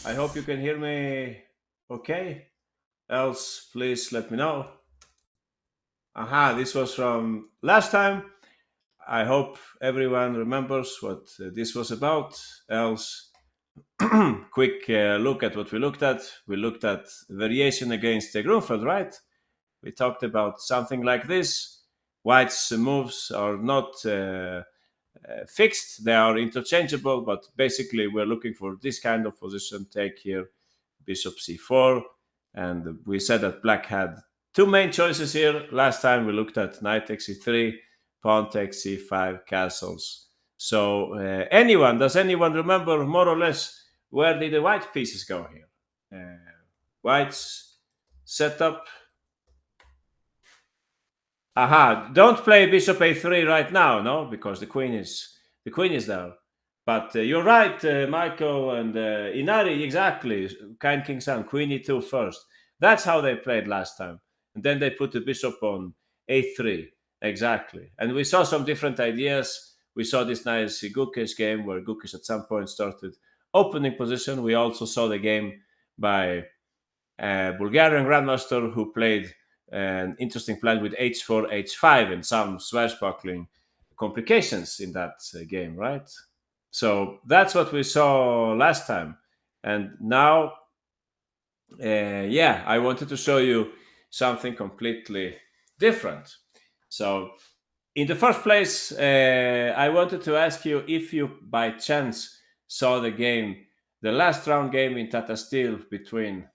I hope you can hear me okay. Else, please let me know. Aha, this was from last time. I hope everyone remembers what this was about. Else, quick look at what we looked at. We looked at variation against the Grunfeld, right? We talked about something like this. White's moves are not fixed, they are interchangeable, but basically we're looking for this kind of position. Take here bishop c4, and we said that black had two main choices here. Last time we looked at knight takes e3, pawn takes c5, castles. So does anyone remember more or less where did the white pieces go here? White's setup. Aha! Don't play bishop a3 right now, no, because the queen is there. But you're right, Michael and Inari, exactly. Kind King Sam, Queen e2 first. That's how they played last time. And then they put the bishop on a3. Exactly. And we saw some different ideas. We saw this nice Gukesh game where Gukesh at some point started opening position. We also saw the game by Bulgarian grandmaster who played an interesting plan with h4, h5, and some swashbuckling complications in that game, right? So that's what we saw last time. And now, I wanted to show you something completely different. So, in the first place, I wanted to ask you if you by chance saw the last round game in Tata Steel between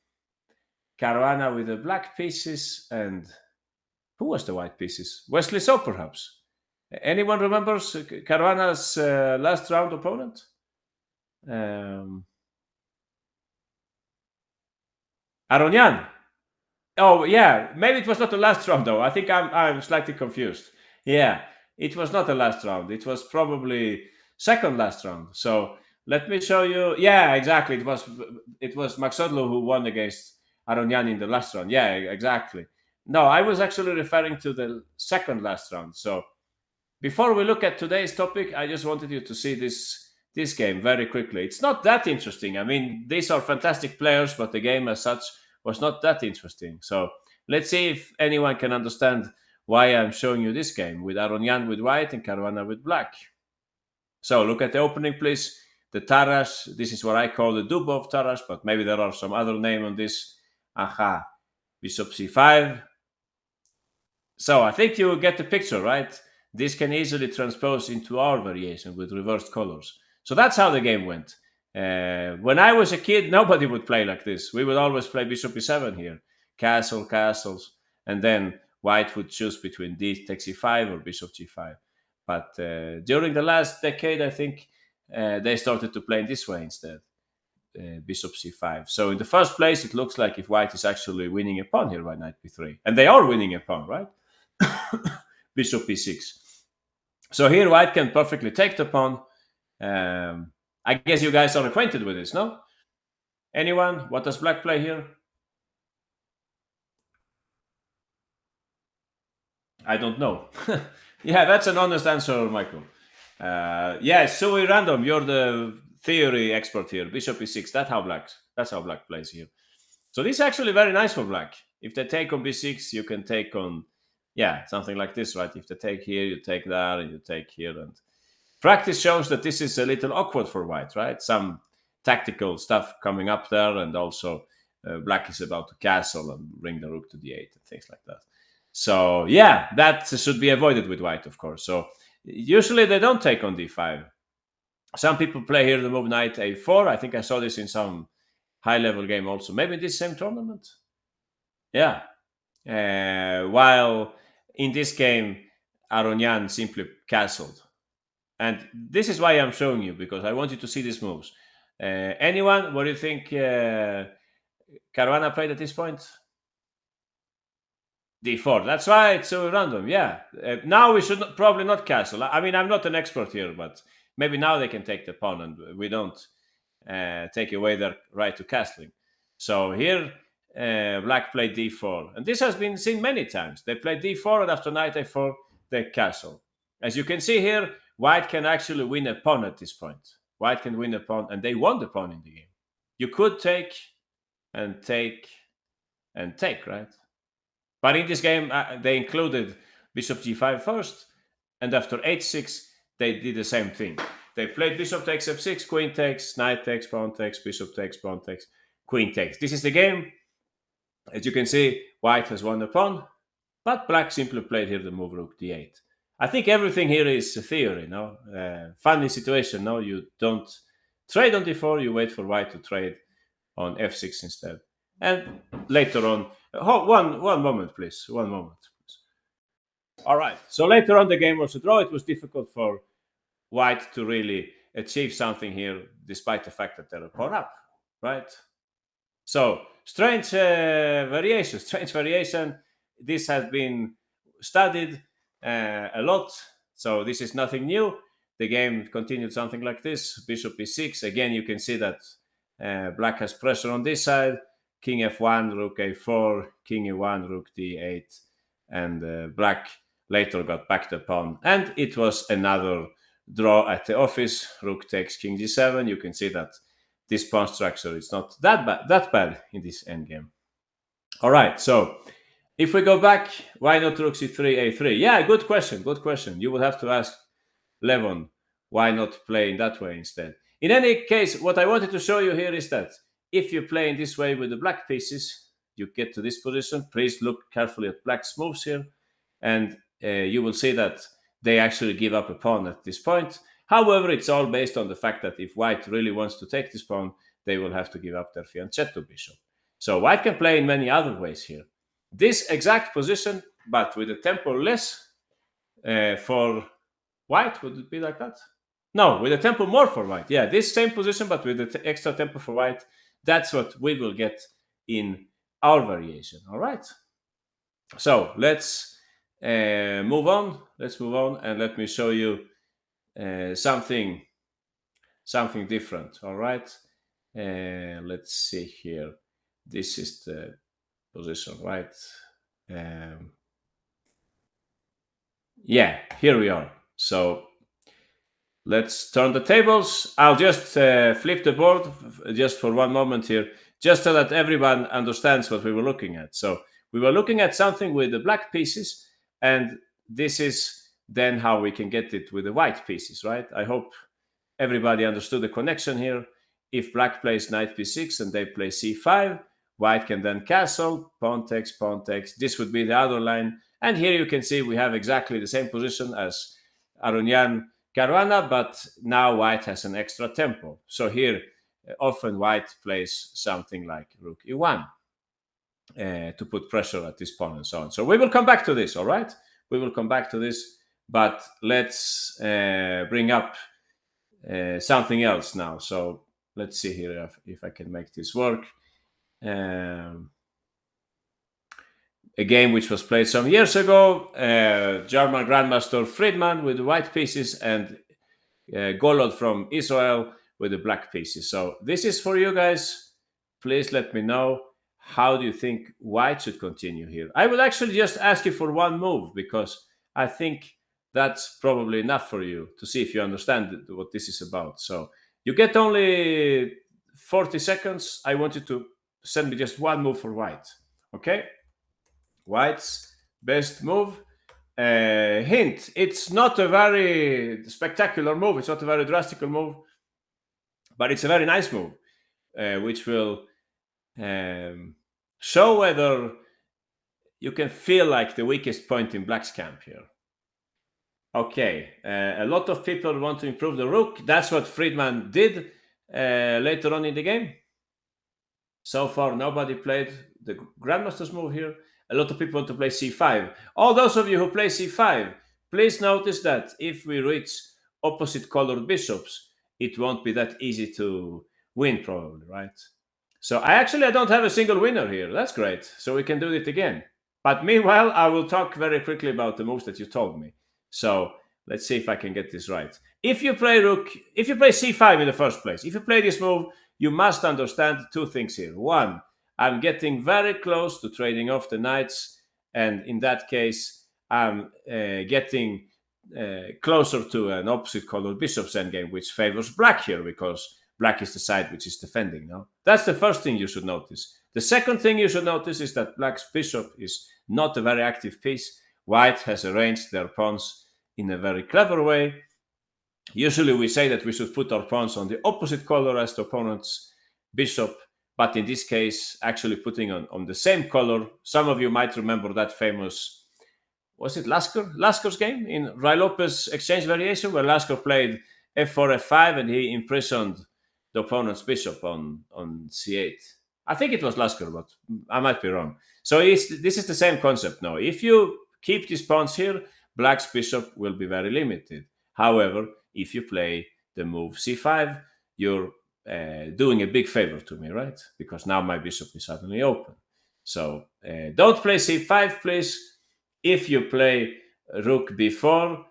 Caruana with the black pieces and who was the white pieces? Wesley So, perhaps. Anyone remembers Caruana's last round opponent? Um, Aronian. Oh yeah, maybe it was not the last round though. I think I'm slightly confused. Yeah, it was not the last round. It was probably second last round. So let me show you. Yeah, exactly. It was Maxodlo who won against Aronian in the last round. Yeah, exactly. No, I was actually referring to the second last round. So before we look at today's topic, I just wanted you to see this game very quickly. It's not that interesting. I mean, these are fantastic players, but the game as such was not that interesting. So let's see if anyone can understand why I'm showing you this game with Aronian with white and Caruana with black. So look at the opening, please. The Taras. This is what I call the Dubov Taras, but maybe there are some other name on this. Aha. Bishop c5. So I think you get the picture, right? This can easily transpose into our variation with reversed colors. So that's how the game went. When I was a kid, nobody would play like this. We would always play bishop e7 here, castles, and then white would choose between d takes e5 or bishop g5. But during the last decade, I think they started to play in this way instead, bishop c5. So in the first place, it looks like if white is actually winning a pawn here by knight b3, and they are winning a pawn, right? Bishop e6. So here white can perfectly take the pawn. I guess you guys are acquainted with this, no? Anyone? What does black play here? I don't know. Yeah, that's an honest answer, Michael. Yes, so random. You're the theory expert here. Bishop e6. That's how black plays here. So this is actually very nice for black. If they take on b6, you can take on, something like this, right? If they take here, you take that, and you take here. And practice shows that this is a little awkward for white, right? Some tactical stuff coming up there, and also black is about to castle and bring the rook to d8 and things like that. So that should be avoided with white, of course. So usually they don't take on d5. Some people play here the move knight a4. I think I saw this in some high-level game also. Maybe in this same tournament. Yeah. While in this game, Aronian simply castled. And this is why I'm showing you, because I want you to see these moves. Anyone, what do you think Caruana played at this point? d4. That's right. It's so random. Yeah. Now we should probably not castle. I mean, I'm not an expert here, but maybe now they can take the pawn and we don't take away their right to castling. So here, black played d4. And this has been seen many times. They play d4 and after knight a4, they castle. As you can see here, white can actually win a pawn at this point. White can win a pawn and they won the pawn in the game. You could take and take and take, right? But in this game, they included bishop g5 first, and after h6, they did the same thing. They played bishop takes f6, queen takes, knight takes, pawn takes, bishop takes, pawn takes, queen takes. This is the game. As you can see, white has won the pawn, but black simply played here the move rook d8. I think everything here is a theory, no? Funny situation, no? You don't trade on d4, you wait for white to trade on f6 instead. And later on, one moment, please. One moment, please. All right. So later on, the game was a draw. It was difficult for white to really achieve something here, despite the fact that they're a pawn up, right? So strange variation. This has been studied a lot. So this is nothing new. The game continued something like this. Bishop e6. Again, you can see that black has pressure on this side. King f1, rook a4, king e1, rook d8, and black later got back the pawn. And it was another draw at the office. Rook takes king g7. You can see that this pawn structure is not that bad in this endgame. All right, so if we go back, why not rook c3, a3? Yeah, good question. You would have to ask Levon why not play in that way instead. In any case, what I wanted to show you here is that if you play in this way with the black pieces, you get to this position. Please look carefully at black's moves here, and you will see that they actually give up a pawn at this point. However, it's all based on the fact that if white really wants to take this pawn, they will have to give up their fianchetto bishop. So white can play in many other ways here. This exact position, but with a tempo less for white, would it be like that? No, with a tempo more for white. Yeah, this same position, but with the extra tempo for white. That's what we will get in our variation. All right. So let's move on. And let me show you something different. All right. Let's see here. This is the position, right? Yeah, here we are. So let's turn the tables. I'll just flip the board just for one moment here, just so that everyone understands what we were looking at. So we were looking at something with the black pieces, and this is then how we can get it with the white pieces, right? I hope everybody understood the connection here. If black plays knight b6 and they play c5, white can then castle, pawn takes, pawn takes. This would be the other line. And here you can see we have exactly the same position as Aronian Caruana, but now white has an extra tempo. So here, often white plays something like rook e1 to put pressure at this pawn and so on. So we will come back to this, all right? We will come back to this, but let's bring up something else now. So let's see here if I can make this work. A game which was played some years ago, German Grandmaster Friedman with the white pieces and Golod from Israel with the black pieces. So this is for you guys. Please let me know, how do you think white should continue here? I will actually just ask you for one move, because I think that's probably enough for you to see if you understand what this is about. So you get only 40 seconds. I want you to send me just one move for white. Okay? White's best move. Hint, it's not a very spectacular move. It's not a very drastic move, but it's a very nice move, which will show whether you can feel like the weakest point in black's camp here. Okay, a lot of people want to improve the rook. That's what Friedman did later on in the game. So far, nobody played the Grandmaster's move here. A lot of people want to play c5. All those of you who play c5, please notice that if we reach opposite colored bishops, it won't be that easy to win, probably, right? So I don't have a single winner here. That's great. So we can do it again. But meanwhile, I will talk very quickly about the moves that you told me. So let's see if I can get this right. If you play c5 in the first place, if you play this move, you must understand two things here. One, I'm getting very close to trading off the knights, and in that case, I'm getting closer to an opposite colored bishop's endgame, which favors black here, because black is the side which is defending. No, that's the first thing you should notice. The second thing you should notice is that black's bishop is not a very active piece. White has arranged their pawns in a very clever way. Usually we say that we should put our pawns on the opposite color as the opponent's bishop, but in this case, actually putting on the same color. Some of you might remember that famous, was it Lasker's game in Ray Lopez exchange variation, where Lasker played f4, f5, and he imprisoned the opponent's bishop on c8. I think it was Lasker, but I might be wrong. So this is the same concept now. If you keep these pawns here, black's bishop will be very limited. However, if you play the move c5, you're doing a big favor to me, right? Because now my bishop is suddenly open. So don't play c5, please. If you play rook b4,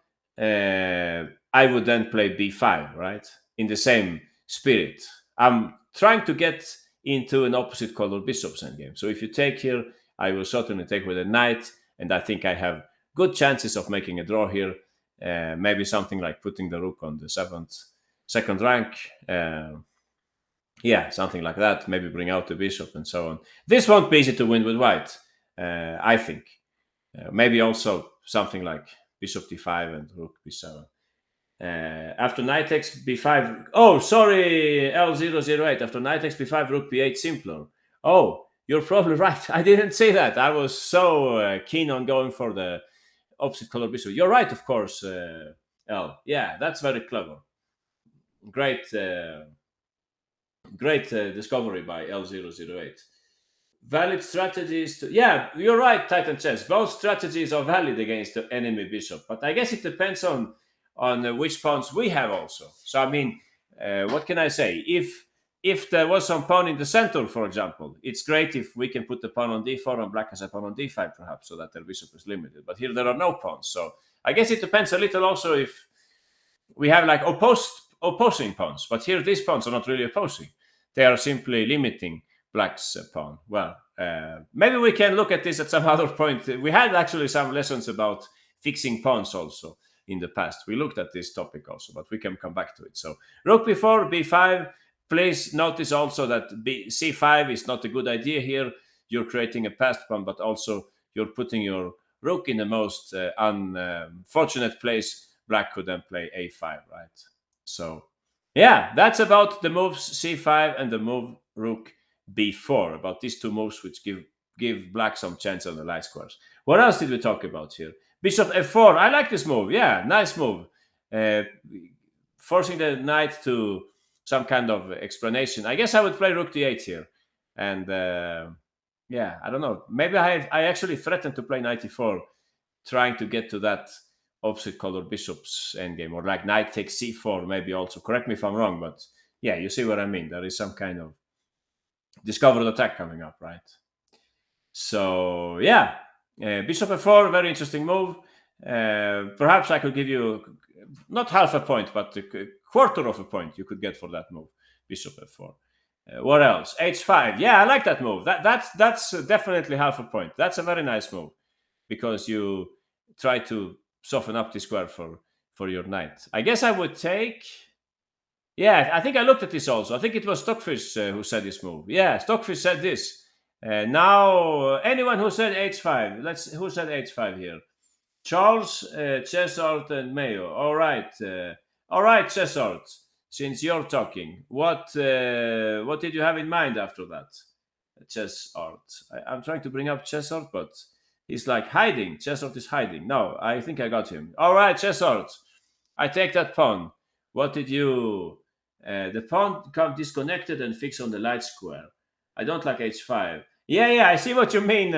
I would then play b5, right? In the same spirit. I'm trying to get into an opposite color bishop's endgame. So if you take here, I will certainly take with a knight, and I think I have good chances of making a draw here. Maybe something like putting the rook on the second rank. Yeah, something like that. Maybe bring out the bishop and so on. This won't be easy to win with white, I think. Maybe also something like bishop d5 and rook b7. After knight takes b5. Oh, sorry, L008. After knight takes b5, rook b8 simpler. Oh, you're probably right. I didn't say that. I was so keen on going for the opposite color bishop. You're right, of course, L. Yeah, that's very clever. Great discovery by L008. Valid strategies to... Yeah, you're right, Titan Chess. Both strategies are valid against the enemy bishop, but I guess it depends on which pawns we have also. So, I mean, what can I say? If there was some pawn in the center, for example, it's great if we can put the pawn on d4 and black has a pawn on d5, perhaps, so that their bishop is limited. But here there are no pawns, so I guess it depends a little also if we have like opposing pawns. But here these pawns are not really opposing. They are simply limiting black's pawn. Well, maybe we can look at this at some other point. We had actually some lessons about fixing pawns also in the past. We looked at this topic also, but we can come back to it. So rook b4, b5. Please notice also that c5 is not a good idea here. You're creating a passed pawn, but also you're putting your rook in the most unfortunate place. Black could then play a5, right? So yeah, that's about the moves c5 and the move rook b4, about these two moves which give black some chance on the light squares. What else did we talk about here? Bishop f4. I like this move. Yeah, nice move. Forcing the knight to some kind of explanation. I guess I would play rook d8 here. And yeah, I don't know. Maybe I actually threatened to play knight e4, trying to get to that opposite color bishop's endgame, or like knight takes c4 maybe also. Correct me if I'm wrong, but yeah, you see what I mean. There is some kind of discovered attack coming up, right? So yeah, bishop f4, very interesting move. Perhaps I could give you not half a point, but a quarter of a point you could get for that move, bishop f4. What else? h5. Yeah, I like that move. That's definitely half a point. That's a very nice move because you try to soften up the square for your knight. I guess I would take... Yeah, I think I looked at this also. I think it was Stockfish who said this move. Yeah, Stockfish said this. Now, anyone who said h5, who said h5 here? Charles, Chesart, and Mayo. All right, Chesart. Since you're talking, what did you have in mind after that? Chesart. I'm trying to bring up Chesart, but he's like hiding. Chesart is hiding. No, I think I got him. All right, Chesart. I take that pawn. What did you... the pawn come disconnected and fixed on the light square. I don't like h5. Yeah, I see what you mean,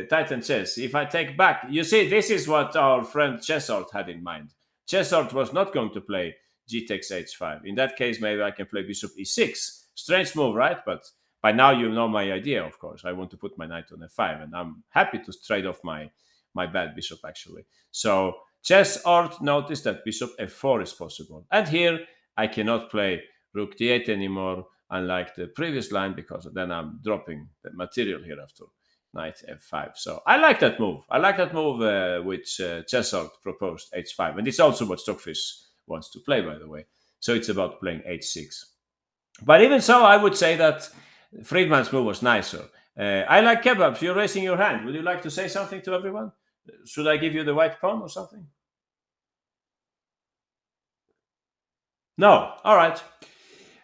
Titan Chess. If I take back... You see, this is what our friend Chesart had in mind. Chesart was not going to play g takes h5. In that case, maybe I can play bishop e6. Strange move, right? But by now you know my idea, of course. I want to put my knight on f5, and I'm happy to trade off my bad bishop, actually. So Chesart noticed that bishop f4 is possible. And here, I cannot play rook d8 anymore, unlike the previous line, because then I'm dropping the material here after knight f5. So I like that move. I like that move which Chesart proposed, h5. And it's also what Stockfish wants to play, by the way. So it's about playing h6. But even so, I would say that Friedman's move was nicer. I like kebabs. You're raising your hand. Would you like to say something to everyone? Should I give you the white pawn or something? No. All right.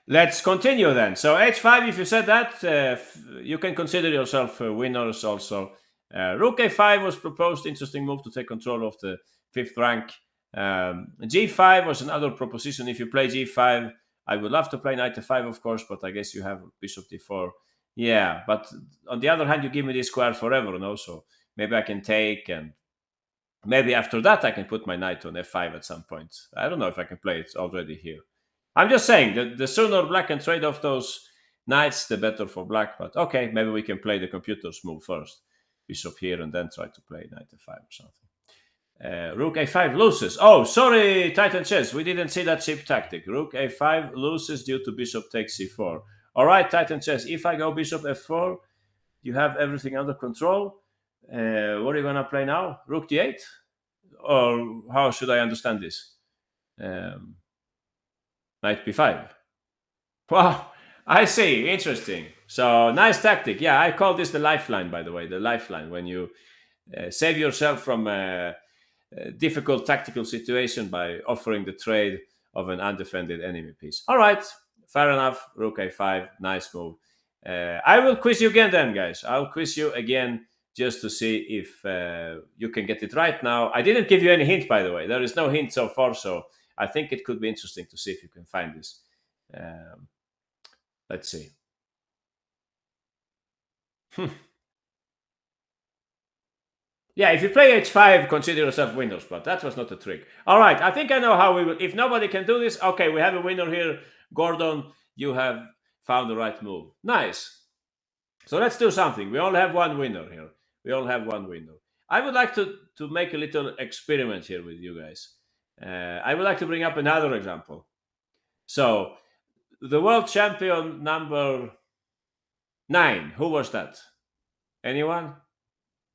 Let's continue then. So h5, if you said that, you can consider yourself winners also. Rook a5 was proposed, interesting move to take control of the fifth rank. G5 was another proposition. If you play G5, I would love to play knight f5, of course, but I guess you have bishop d4. Yeah, but on the other hand, you give me this square forever, and also maybe I can take, and maybe after that I can put my knight on f5 at some point. I don't know if I can play it already here. I'm just saying that the sooner black can trade off those knights, the better for black. But okay, maybe we can play the computer's move first. Bishop here and then try to play knight f5 or something. Rook a5 loses. Oh, sorry, Titan Chess. We didn't see that cheap tactic. Rook a5 loses due to bishop takes c4. All right, Titan Chess. If I go bishop f4, you have everything under control. What are you going to play now? Rook d8? Or how should I understand this? Knight b5. Wow, I see. Interesting. So nice tactic. Yeah, I call this the lifeline, by the way. The lifeline, when you save yourself from a difficult tactical situation by offering the trade of an undefended enemy piece. All right, fair enough. Rook a5, nice move. I will quiz you again then, guys. I'll quiz you again just to see if you can get it right now. I didn't give you any hint, by the way. There is no hint so far, so I think it could be interesting to see if you can find this. Let's see. Yeah, if you play h5, consider yourself winners, but that was not the trick. All right, I think I know how we will. If nobody can do this, okay, we have a winner here. Gordon, you have found the right move. Nice. So let's do something. We all have one winner here. We all have one winner. I would like to make a little experiment here with you guys. I would like to bring up another example. So, the world champion number 9, who was that? Anyone?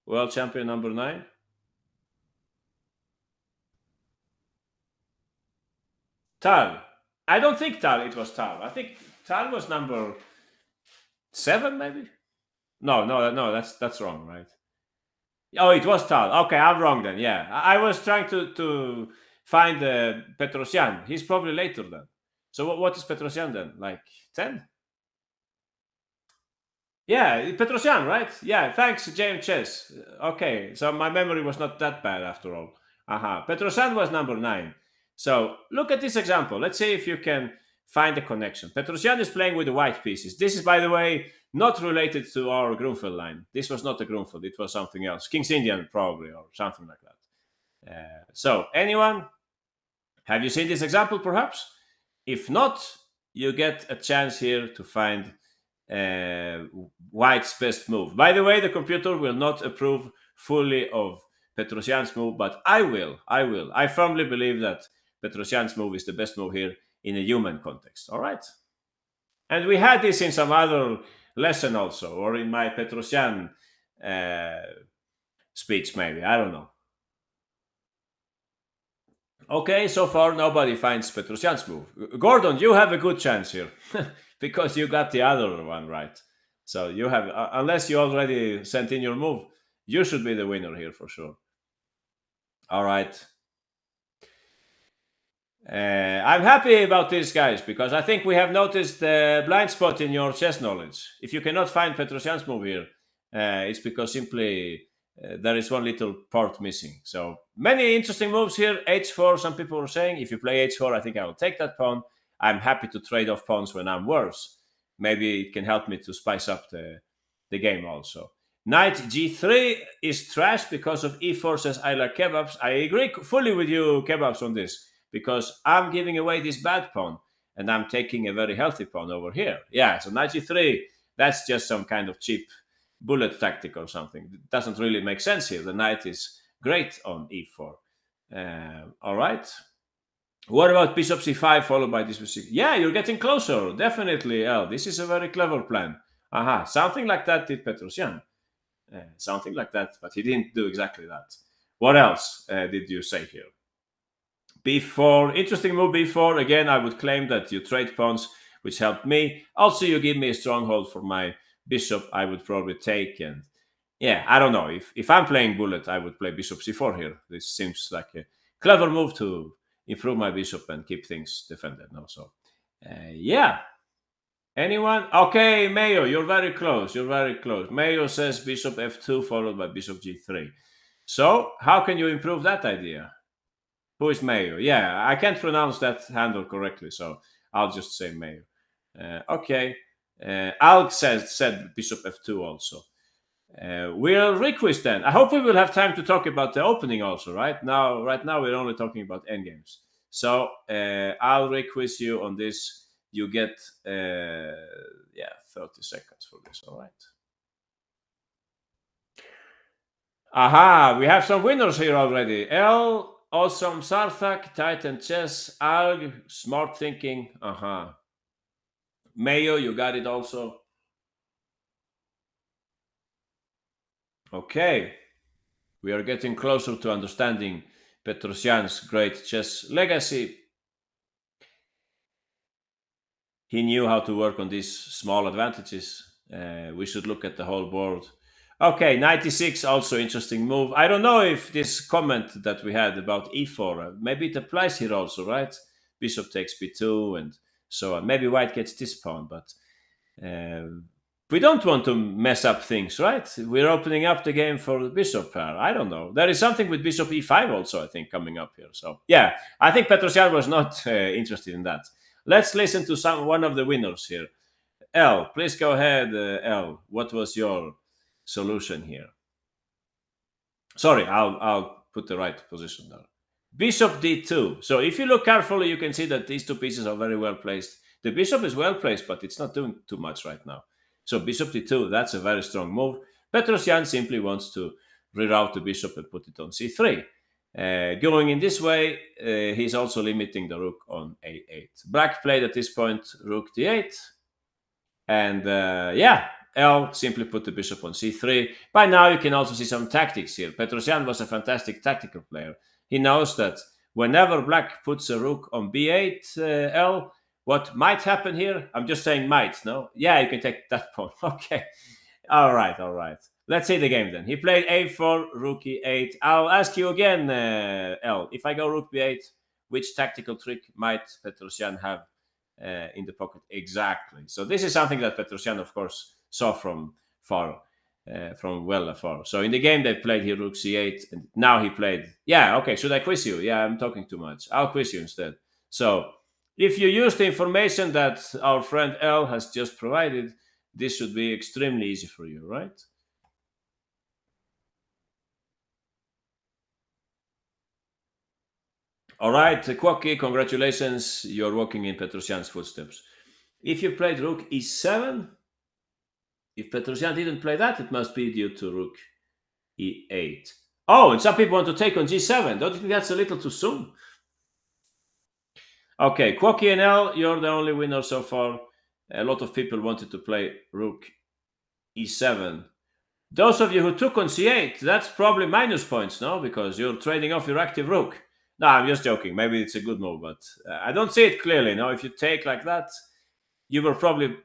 World champion number 9? Tal. I don't think Tal, it was Tal. I think Tal was number 7, maybe? No, that's wrong, right? Oh, it was Tal. Okay, I'm wrong then. Yeah, I was trying to find Petrosyan. He's probably later then. So what is Petrosyan then? Like 10? Yeah, Petrosyan, right? Yeah, thanks, GM Chess. Okay, so my memory was not that bad after all. Petrosyan was number 9. So look at this example. Let's see if you can find a connection. Petrosyan is playing with the white pieces. This is, by the way, not related to our Grunfeld line. This was not a Grunfeld. It was something else. King's Indian, probably, or something like that. So, anyone? Have you seen this example, perhaps? If not, you get a chance here to find White's best move. By the way, the computer will not approve fully of Petrosyan's move, but I will. I firmly believe that Petrosyan's move is the best move here in a human context. All right. And we had this in some other lesson also, or in my Petrosyan speech, maybe. I don't know. Okay, so far nobody finds Petrosyan's move. Gordon, you have a good chance here because you got the other one right. So you have, unless you already sent in your move, you should be the winner here for sure. All right. I'm happy about this, guys, because I think we have noticed the blind spot in your chess knowledge. If you cannot find Petrosyan's move here, it's because simply there is one little part missing. So many interesting moves here. H4, some people were saying, if you play H4, I think I will take that pawn. I'm happy to trade off pawns when I'm worse. Maybe it can help me to spice up the game also. Knight G3 is trash because of E4, says I like kebabs. I agree fully with you, kebabs, on this, because I'm giving away this bad pawn and I'm taking a very healthy pawn over here. Yeah, so Knight G3, that's just some kind of cheap bullet tactic or something. It doesn't really make sense here. The knight is great on e4. All right. What about bishop c5 followed by this c? Yeah, you're getting closer. Definitely, El. This is a very clever plan. Something like that did Petrosyan. Something like that, but he didn't do exactly that. What else did you say here? b4, interesting move b4. Again, I would claim that you trade pawns, which helped me. Also, you give me a stronghold for my bishop. I would probably take, and yeah, I don't know, if I'm playing bullet, I would play bishop c4 here. This seems like a clever move to improve my bishop and keep things defended. No, so yeah. Anyone? Okay, Mayo, you're very close. You're very close. Mayo says bishop f2 followed by bishop g3. So, how can you improve that idea? Who is Mayo? Yeah, I can't pronounce that handle correctly, so I'll just say Mayo. Okay. Alg said bishop f2 also. We'll request then. I hope we will have time to talk about the opening also, right? Right now we're only talking about endgames. So I'll request you on this. You get 30 seconds for this, all right? Aha, we have some winners here already. L, Awesome Sarthak, Titan Chess, Alg, Smart Thinking. Aha. Mayo, you got it also. Okay. We are getting closer to understanding Petrosyan's great chess legacy. He knew how to work on these small advantages. We should look at the whole board. Okay, 96, also interesting move. I don't know if this comment that we had about e4, maybe it applies here also, right? Bishop takes b2 and so on. Maybe white gets this pawn, but we don't want to mess up things, right? We're opening up the game for the bishop pair. I don't know. There is something with bishop e5 also, I think, coming up here. So, yeah, I think Petrosyan was not interested in that. Let's listen to one of the winners here. L, please go ahead, L. What was your solution here? Sorry, I'll put the right position there. Bishop d2. So if you look carefully, you can see that these two pieces are very well placed. The bishop is well placed, but it's not doing too much right now. So bishop d2, that's a very strong move. Petrosyan simply wants to reroute the bishop and put it on c3. Going in this way, he's also limiting the rook on a8. Black played at this point rook d8. And L simply put the bishop on c3. By now, you can also see some tactics here. Petrosyan was a fantastic tactical player. He knows that whenever black puts a rook on b8, L, what might happen here? I'm just saying might, no? Yeah, you can take that pawn. Okay. All right. Let's see the game then. He played a4, rook e8. I'll ask you again, L. If I go rook b8, which tactical trick might Petrosyan have in the pocket? Exactly. So this is something that Petrosyan, of course, saw from far, from well afar. So in the game they played here rook c8, and now he played. Yeah, okay. Should I quiz you? Yeah, I'm talking too much. I'll quiz you instead. So if you use the information that our friend L has just provided, this should be extremely easy for you, right? All right, Kwaki, congratulations. You're walking in Petrosyan's footsteps. If you played rook e7, if Petrosyan didn't play that, it must be due to rook e8. Oh, and some people want to take on g7. Don't you think that's a little too soon? Okay, Kwaki and L, you're the only winner so far. A lot of people wanted to play rook e7. Those of you who took on c8, that's probably minus points, no? Because you're trading off your active rook. No, I'm just joking. Maybe it's a good move, but I don't see it clearly. No, if you take like that, you were probably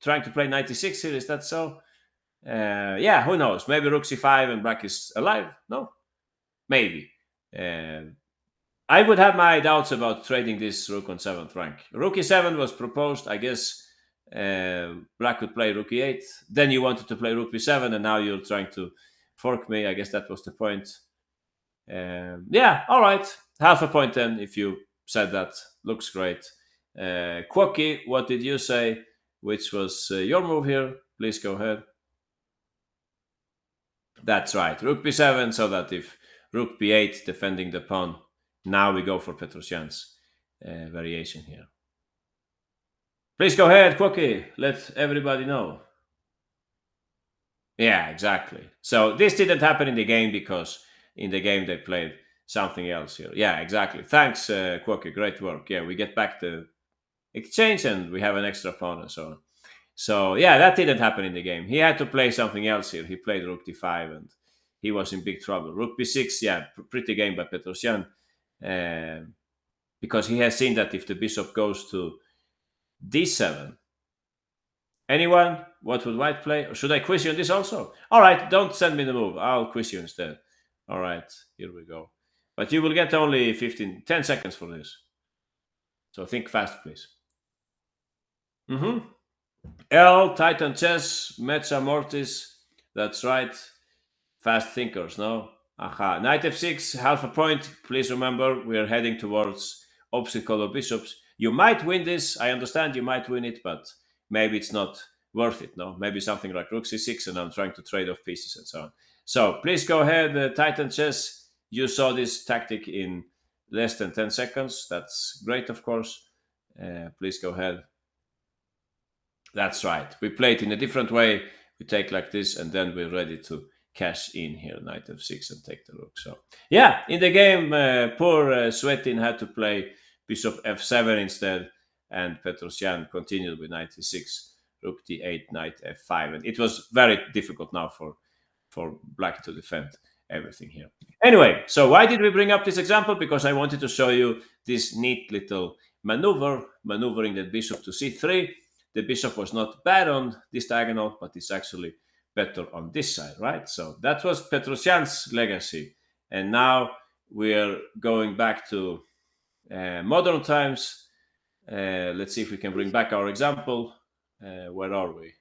trying to play 96 here. Is that so? Yeah, who knows? Maybe rook c5 and black is alive. No, maybe. I would have my doubts about trading this rook on 7th rank. Rook e7 was proposed. I guess black could play rook e8. Then you wanted to play rook b7, and now you're trying to fork me. I guess that was the point. Yeah, all right. Half a point then if you said that. Looks great. Quocky, what did you say? Which was your move here? Please go ahead. That's right. Rook b7, so that if rook b8 defending the pawn, now we go for Petrosyan's variation here. Please go ahead, Quocky. Let everybody know. Yeah, exactly. So this didn't happen in the game because in the game they played something else here. Yeah, exactly. Thanks, Quocky. Great work. Yeah, we get back the exchange and we have an extra pawn and so on. So yeah, that didn't happen in the game. He had to play something else here. He played rook d5 and he was in big trouble. Rook b6, yeah, pretty game by Petrosyan, because he has seen that if the bishop goes to D7. Anyone? What would white play? Or should I quiz you on this also? All right, don't send me the move. I'll quiz you instead. All right, here we go. But you will get only 10 seconds for this. So think fast, please. Mm-hmm. L, Titan Chess, Mezza Mortis. That's right. Fast thinkers, no? Aha. Knight f6, half a point. Please remember, we are heading towards obstacle of bishops. You might win this. I understand you might win it, but maybe it's not worth it, no? Maybe something like rook c6, and I'm trying to trade off pieces and so on. So please go ahead, Titan Chess. You saw this tactic in less than 10 seconds. That's great, of course. Please go ahead. That's right. We play it in a different way. We take like this, and then we're ready to cash in here, knight f6, and take the rook. So, yeah, in the game, poor Svetin had to play bishop f7 instead, and Petrosyan continued with knight e6, rook d8, knight f5. And it was very difficult now for black to defend everything here. Anyway, so why did we bring up this example? Because I wanted to show you this neat little maneuvering the bishop to c3. The bishop was not bad on this diagonal, but it's actually better on this side, right? So that was Petrosyan's legacy. And now we're going back to modern times. Let's see if we can bring back our example. Where are we?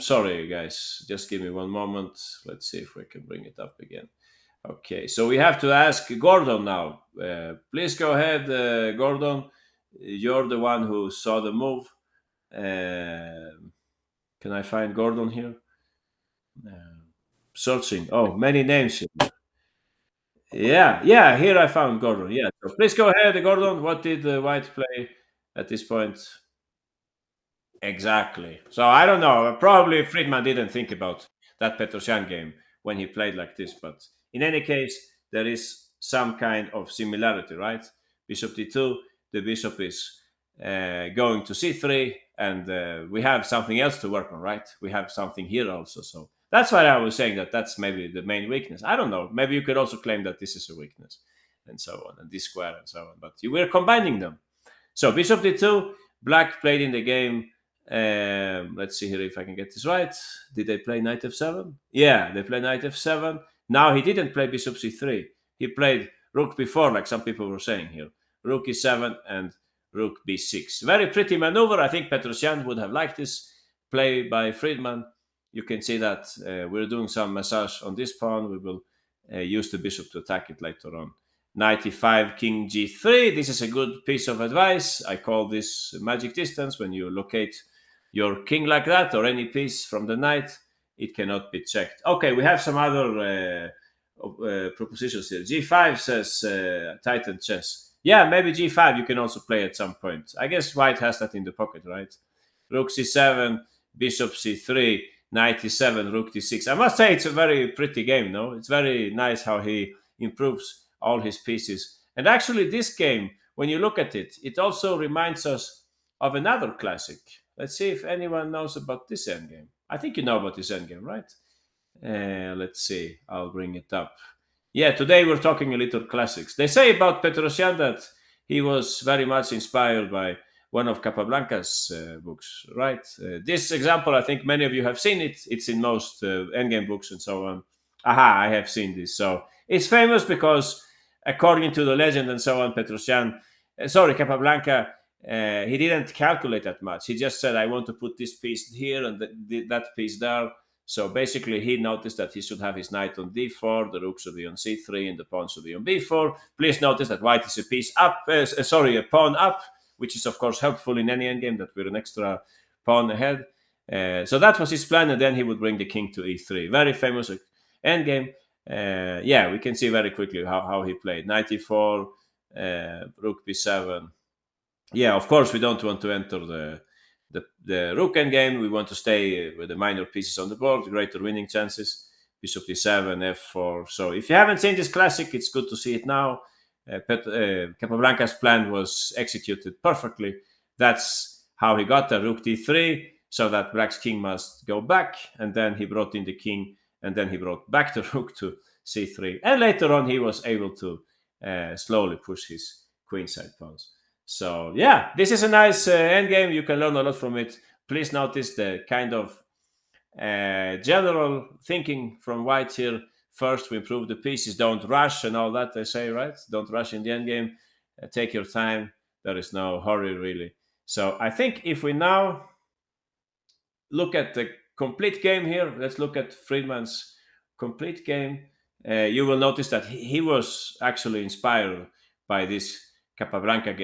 Sorry, guys. Just give me one moment. Let's see if we can bring it up again. Okay, so we have to ask Gordon now. Please go ahead, Gordon. You're the one who saw the move. Can I find Gordon here? Searching. Oh, many names here. Yeah, here I found Gordon. Yeah, so please go ahead, Gordon. What did White play at this point? Exactly. So I don't know. Probably Friedman didn't think about that Petrosyan game when he played like this. But in any case, there is some kind of similarity, right? Bishop d2, the bishop is going to c3, and we have something else to work on, right? We have something here also. So that's why I was saying that that's maybe the main weakness. I don't know. Maybe you could also claim that this is a weakness and so on, and this square and so on. But you were combining them. So bishop d2, black played in the game. Let's see here if I can get this right. Did they play knight f7? Yeah, they played knight f7. Now he didn't play bishop c3. He played rook b4, like some people were saying here. Rook e7 and rook b6. Very pretty maneuver. I think Petrosyan would have liked this play by Friedman. You can see that we're doing some massage on this pawn. We will use the bishop to attack it later on. Knight e5, king g3. This is a good piece of advice. I call this magic distance. When you locate your king like that, or any piece from the knight, it cannot be checked. Okay, we have some other propositions here. G5 says Titan Chess. Yeah, maybe G5 you can also play at some point. I guess White has that in the pocket, right? Rook c7, bishop c3, knight e7, rook d6. I must say it's a very pretty game, no? It's very nice how he improves all his pieces. And actually this game, when you look at it, it also reminds us of another classic. Let's see if anyone knows about this endgame. I think you know about this endgame, right? Let's see. I'll bring it up. Yeah, today we're talking a little classics. They say about Petrosyan that he was very much inspired by one of Capablanca's books, right? This example, I think many of you have seen it. It's in most endgame books and so on. Aha, I have seen this. So it's famous because, according to the legend and so on, Capablanca, he didn't calculate that much. He just said, I want to put this piece here and that piece there. So basically, he noticed that he should have his knight on d4, the rook should be on c3, and the pawn should be on b4. Please notice that white is a piece up, a pawn up, which is, of course, helpful in any endgame, that we're an extra pawn ahead. So that was his plan, and then he would bring the king to e3. Very famous endgame. Yeah, we can see very quickly how he played. Knight e4, rook b7. Yeah, of course, we don't want to enter the rook endgame. We want to stay with the minor pieces on the board, greater winning chances. Bishop d7, f4. So if you haven't seen this classic, it's good to see it now. Capablanca's plan was executed perfectly. That's how he got the rook d3, so that black's king must go back, and then he brought in the king, and then he brought back the rook to c3. And later on, he was able to slowly push his queenside pawns. So yeah, this is a nice endgame. You can learn a lot from it. Please notice the kind of general thinking from White here. First, we improve the pieces. Don't rush and all that they say, right? Don't rush in the endgame. Take your time. There is no hurry, really. So I think if we now look at the complete game here, let's look at Friedman's complete game. You will notice that he was actually inspired by this Capablanca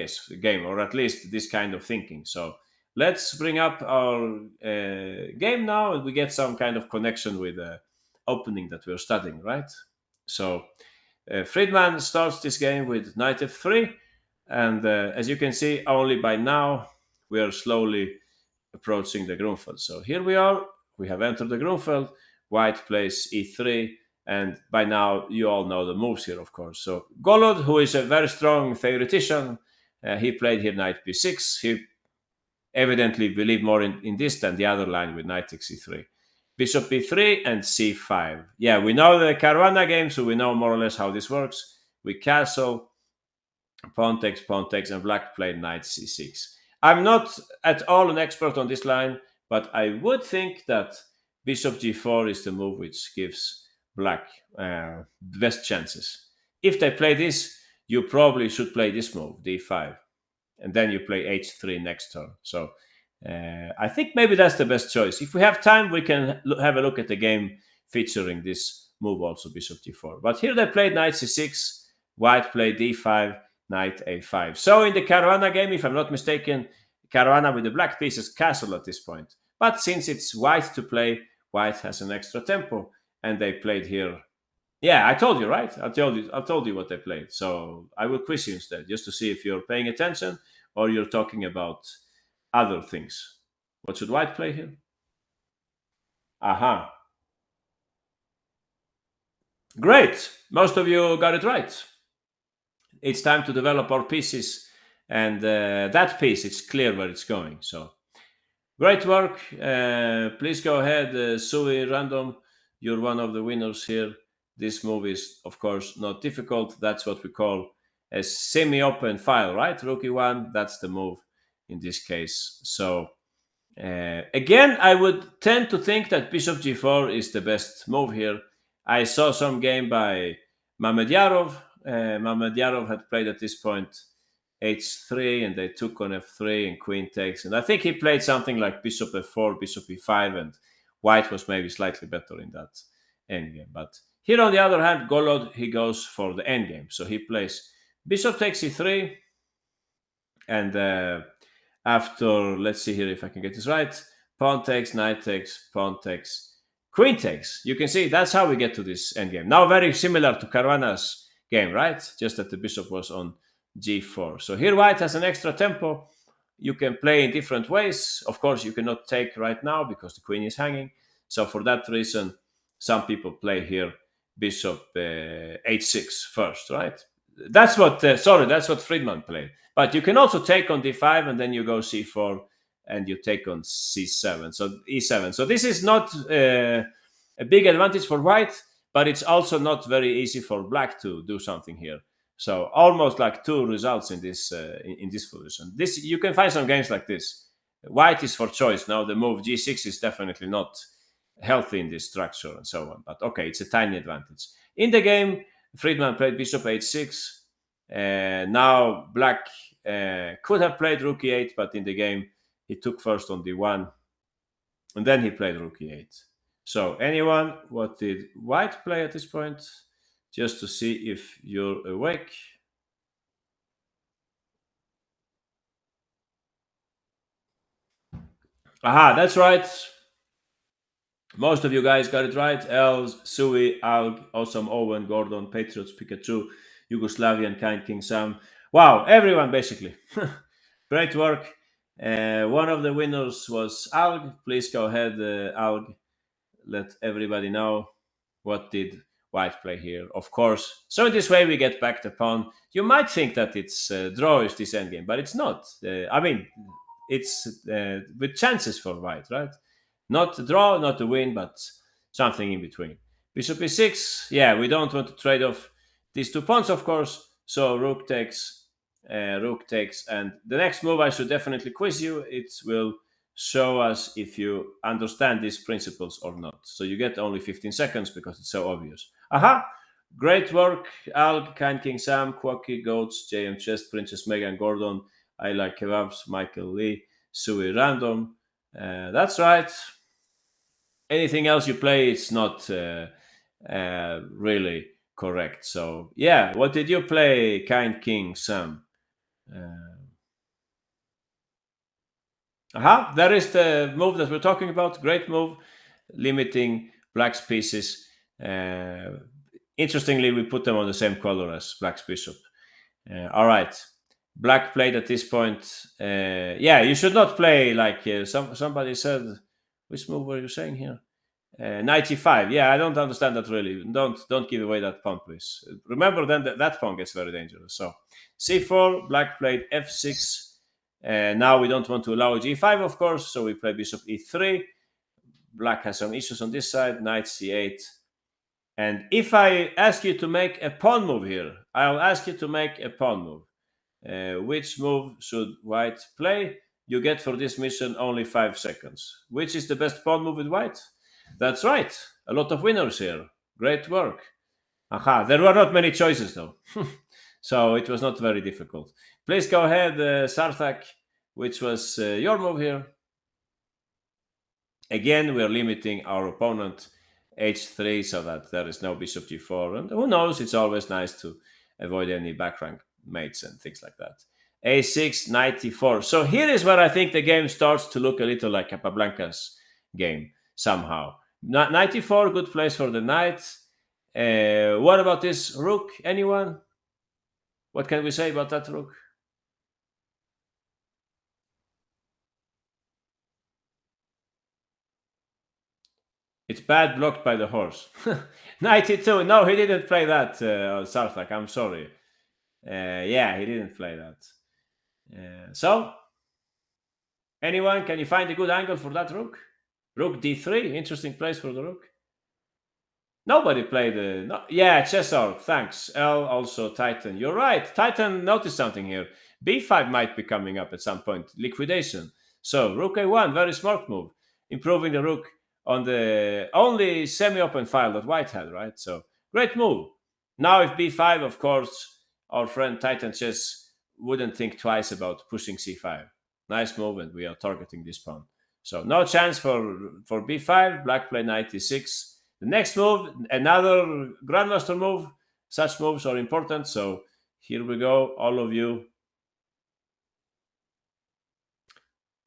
game, or at least this kind of thinking. So let's bring up our game now, and we get some kind of connection with the opening that we're studying, right? So Friedman starts this game with knight f3, and as you can see, only by now we are slowly approaching the Grunfeld. So here we are. We have entered the Grunfeld. White plays e3, and by now you all know the moves here, of course. So Golod, who is a very strong theoretician, he played here knight b6. He evidently believed more in this than the other line with knight takes e3. Bishop e3 and c5. Yeah, we know the Caruana game, so we know more or less how this works. We castle, pawn takes, and black played knight c6. I'm not at all an expert on this line, but I would think that bishop g4 is the move which gives black the best chances. If they play this, you probably should play this move, d5, and then you play h3 next turn. So I think maybe that's the best choice. If we have time, we can have a look at the game featuring this move also, bishop g4. But here they played knight c6, white played d5, knight a5. So in the Caruana game, if I'm not mistaken, Caruana with the black pieces castle at this point. But since it's white to play, white has an extra tempo, and they played here. Yeah, I told you, right? I told you what they played. So I will quiz you instead, just to see if you're paying attention or you're talking about other things. What should white play here? Aha. Great. Most of you got it right. It's time to develop our pieces, and that piece, it's clear where it's going. So great work. Please go ahead, Sui Random. You're one of the winners here. This move is, of course, not difficult. That's what we call a semi-open file, right? Rook e1, that's the move in this case. So again, I would tend to think that bishop g4 is the best move here. I saw some game by Mamedjarov. Mamedjarov had played at this point h3, and they took on f3 and queen takes. And I think he played something like bishop f4, bishop e5, and white was maybe slightly better in that endgame. But here, on the other hand, Golod, he goes for the endgame. So he plays bishop takes e3, and after, let's see here if I can get this right, pawn takes, knight takes, pawn takes, queen takes. You can see that's how we get to this endgame. Now very similar to Caruana's game, right? Just that the bishop was on g4. So here white has an extra tempo. You can play in different ways. Of course, you cannot take right now because the queen is hanging. So for that reason, some people play here bishop h6 first, right? That's what that's what Friedman played. But you can also take on d5, and then you go c4, and you take on c7, so e7. So this is not a big advantage for white, but it's also not very easy for black to do something here. So almost like two results in this in this position. This, you can find some games like this. White is for choice. Now the move g6 is definitely not healthy in this structure and so on. But okay, it's a tiny advantage. In the game, Friedman played bishop h6. Now black could have played rook e8, but in the game he took first on d1, and then he played rook e8. So anyone, what did white play at this point? Just to see if you're awake. Aha, that's right. Most of you guys got it right. Els, Sui, Alg, Awesome Owen, Gordon, Patriots, Pikachu, Yugoslavian, Kind King Sam. Wow, everyone basically. Great work. One of the winners was Alg. Please go ahead, Alg. Let everybody know what did white play here. Of course. So in this way, we get back the pawn. You might think that it's draw is this endgame, but it's not. I mean, it's with chances for white, right? Not to draw, not to win, but something in between. Bishop e6. Yeah, we don't want to trade off these two pawns, of course. So rook takes, Rook takes, and the next move I should definitely quiz you. It will show us if you understand these principles or not. So you get only 15 seconds because it's so obvious. Aha! Great work, Al, Kind King Sam, Quacky, Goats, JM Chest, Princess Megan Gordon, I Like Kebabs, Michael Lee, Sui Random. That's right. Anything else you play, it's not really correct. So, yeah, what did you play, Kind King Sam? Uh, Aha, there is the move that we're talking about. Great move, limiting black's pieces. Uh, Interestingly, we put them on the same color as black's bishop. All right, black played at this point. Yeah, you should not play like somebody said. Which move were you saying here? 95. Yeah, I don't understand that really. Don't give away that pawn, please. Remember then that pawn gets very dangerous. So c4, black played f6. Now we don't want to allow g5, of course, so we play bishop e3. Black has some issues on this side, knight c8. And if I ask you to make a pawn move here, I'll ask you to make a pawn move. Which move should white play? You get for this mission only 5 seconds. Which is the best pawn move with white? That's right. A lot of winners here. Great work. Aha, there were not many choices though. So it was not very difficult. Please go ahead, Sarthak, which was your move here. Again, we are limiting our opponent h3 so that there is no bishop g4. And who knows, it's always nice to avoid any back rank mates and things like that. a6, knight e4. So here is where I think the game starts to look a little like Capablanca's game somehow. Knight e4, good place for the knight. What about this rook? Anyone? What can we say about that rook? It's bad blocked by the horse. 92. No, he didn't play that, Sarthak. I'm sorry. Yeah, he didn't play that. So, anyone, can you find a good angle for that rook? Rook d3, interesting place for the rook. Nobody played the. No, yeah, Chessor, thanks. L, also Titan. You're right. Titan noticed something here. b5 might be coming up at some point. Liquidation. So, rook a1, very smart move. Improving the rook on the only semi-open file that white had, right? So, great move. Now, if b5, of course, our friend Titan Chess wouldn't think twice about pushing c5. Nice move, and we are targeting this pawn. So, no chance for b5. Black play knight e6. The next move, another grandmaster move. Such moves are important. So here we go, all of you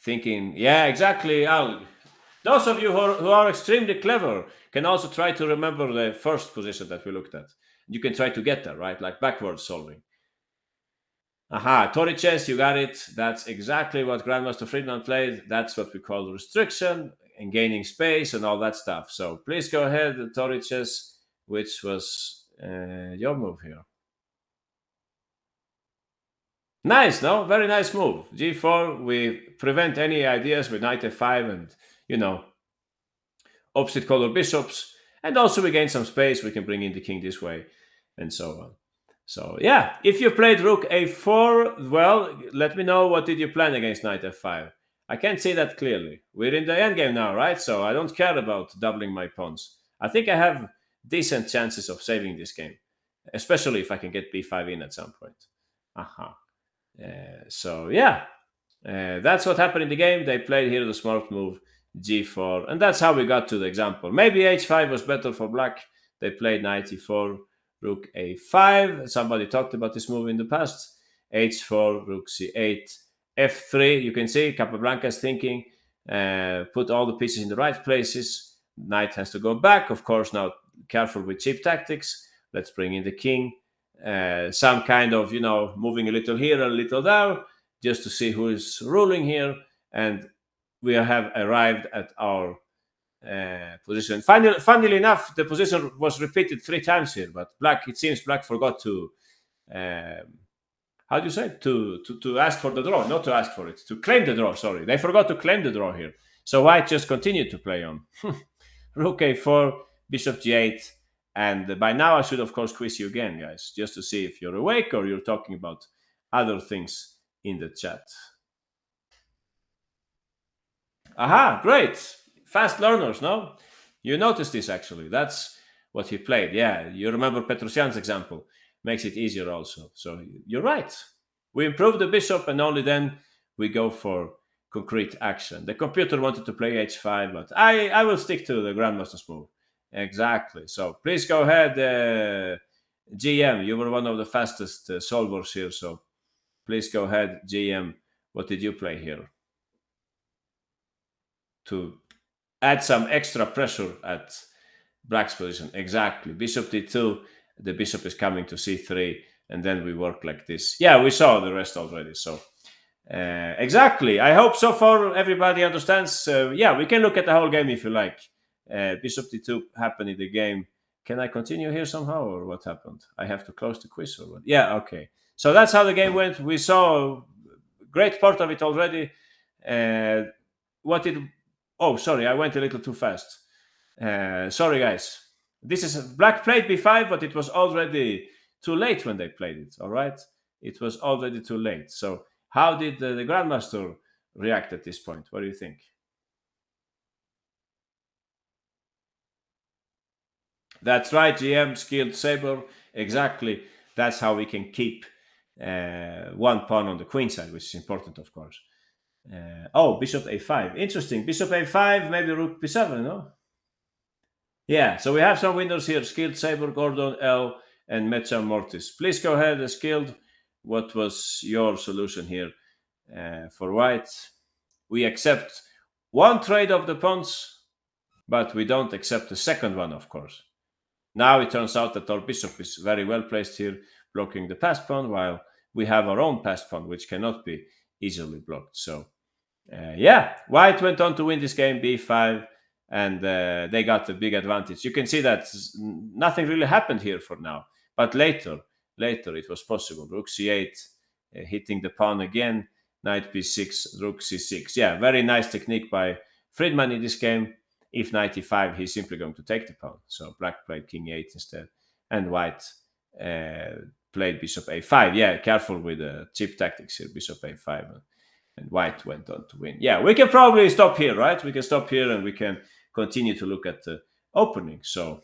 thinking, yeah, exactly, Al. Those of you who are extremely clever can also try to remember the first position that we looked at. You can try to get there, right? Like backwards solving. Aha, Tori chess, you got it. That's exactly what Grandmaster Friedman played. That's what we call restriction and gaining space and all that stuff. So please go ahead, Tori chess, which was your move here. Nice, no? Very nice move. G4, we prevent any ideas with knight f5 and, opposite color bishops. And also we gain some space. We can bring in the king this way and so on. So yeah, if you played rook a4, well, let me know what did you plan against knight f5. I can't see that clearly. We're in the endgame now, right? So I don't care about doubling my pawns. I think I have decent chances of saving this game, especially if I can get b5 in at some point. Aha. So yeah, that's what happened in the game. They played here the smart move, g4, and that's how we got to the example. Maybe h5 was better for black. They played knight e4, rook a5. Somebody talked about this move in the past. h4, rook c8, f3. You can see Capablanca's thinking, put all the pieces in the right places. Knight has to go back. Of course, now careful with cheap tactics. Let's bring in the king. Some kind of, moving a little here, a little there, just to see who is ruling here. And we have arrived at our position. Funnily enough, the position was repeated 3 times here, but it seems black forgot to, how do you say it? To ask for the draw, not to ask for it, to claim the draw, sorry. They forgot to claim the draw here. So white just continued to play on. Rook a4, bishop g8, and by now I should, of course, quiz you again, guys, just to see if you're awake or you're talking about other things in the chat. Aha, great. Fast learners, no? You noticed this actually. That's what he played. Yeah, you remember Petrosian's example. Makes it easier also. So you're right. We improve the bishop and only then we go for concrete action. The computer wanted to play h5, but I will stick to the grandmaster's move. Exactly. So please go ahead, GM. You were one of the fastest solvers here. So please go ahead, GM. What did you play here? To add some extra pressure at black's position. Exactly. Bishop d2, the bishop is coming to c3, and then we work like this. Yeah, we saw the rest already. So exactly. I hope so far everybody understands. Yeah, we can look at the whole game if you like. Bishop d2 happened in the game. Can I continue here somehow, or what happened? I have to close the quiz, or what? Yeah, okay. So that's how the game went. We saw a great part of it already. What did Oh, sorry, I went a little too fast. Sorry, guys. This is black played b5, but it was already too late when they played it. All right, it was already too late. So, how did the grandmaster react at this point? What do you think? That's right, GM skilled saber. Exactly. That's how we can keep one pawn on the queen side, which is important, of course. Oh, bishop a5. Interesting. Bishop a5, maybe rook b7, no? Yeah, so we have some winners here. Skilled Saber, Gordon, L, and Mecha Mortis. Please go ahead, Skilled. What was your solution here for white? We accept one trade of the pawns, but we don't accept the second one, of course. Now it turns out that our bishop is very well placed here, blocking the passed pawn, while we have our own passed pawn, which cannot be easily blocked. So yeah, white went on to win this game, b5, and they got a big advantage. You can see that nothing really happened here for now, but later it was possible. Rook c8, hitting the pawn again, knight b6, rook c6. Yeah, very nice technique by Friedman in this game. If knight e5, he's simply going to take the pawn. So black played king 8 instead, and white played bishop a5. Yeah, careful with the cheap tactics here, bishop a5. And white went on to win. Yeah, we can probably stop here, right? We can stop here and we can continue to look at the opening. So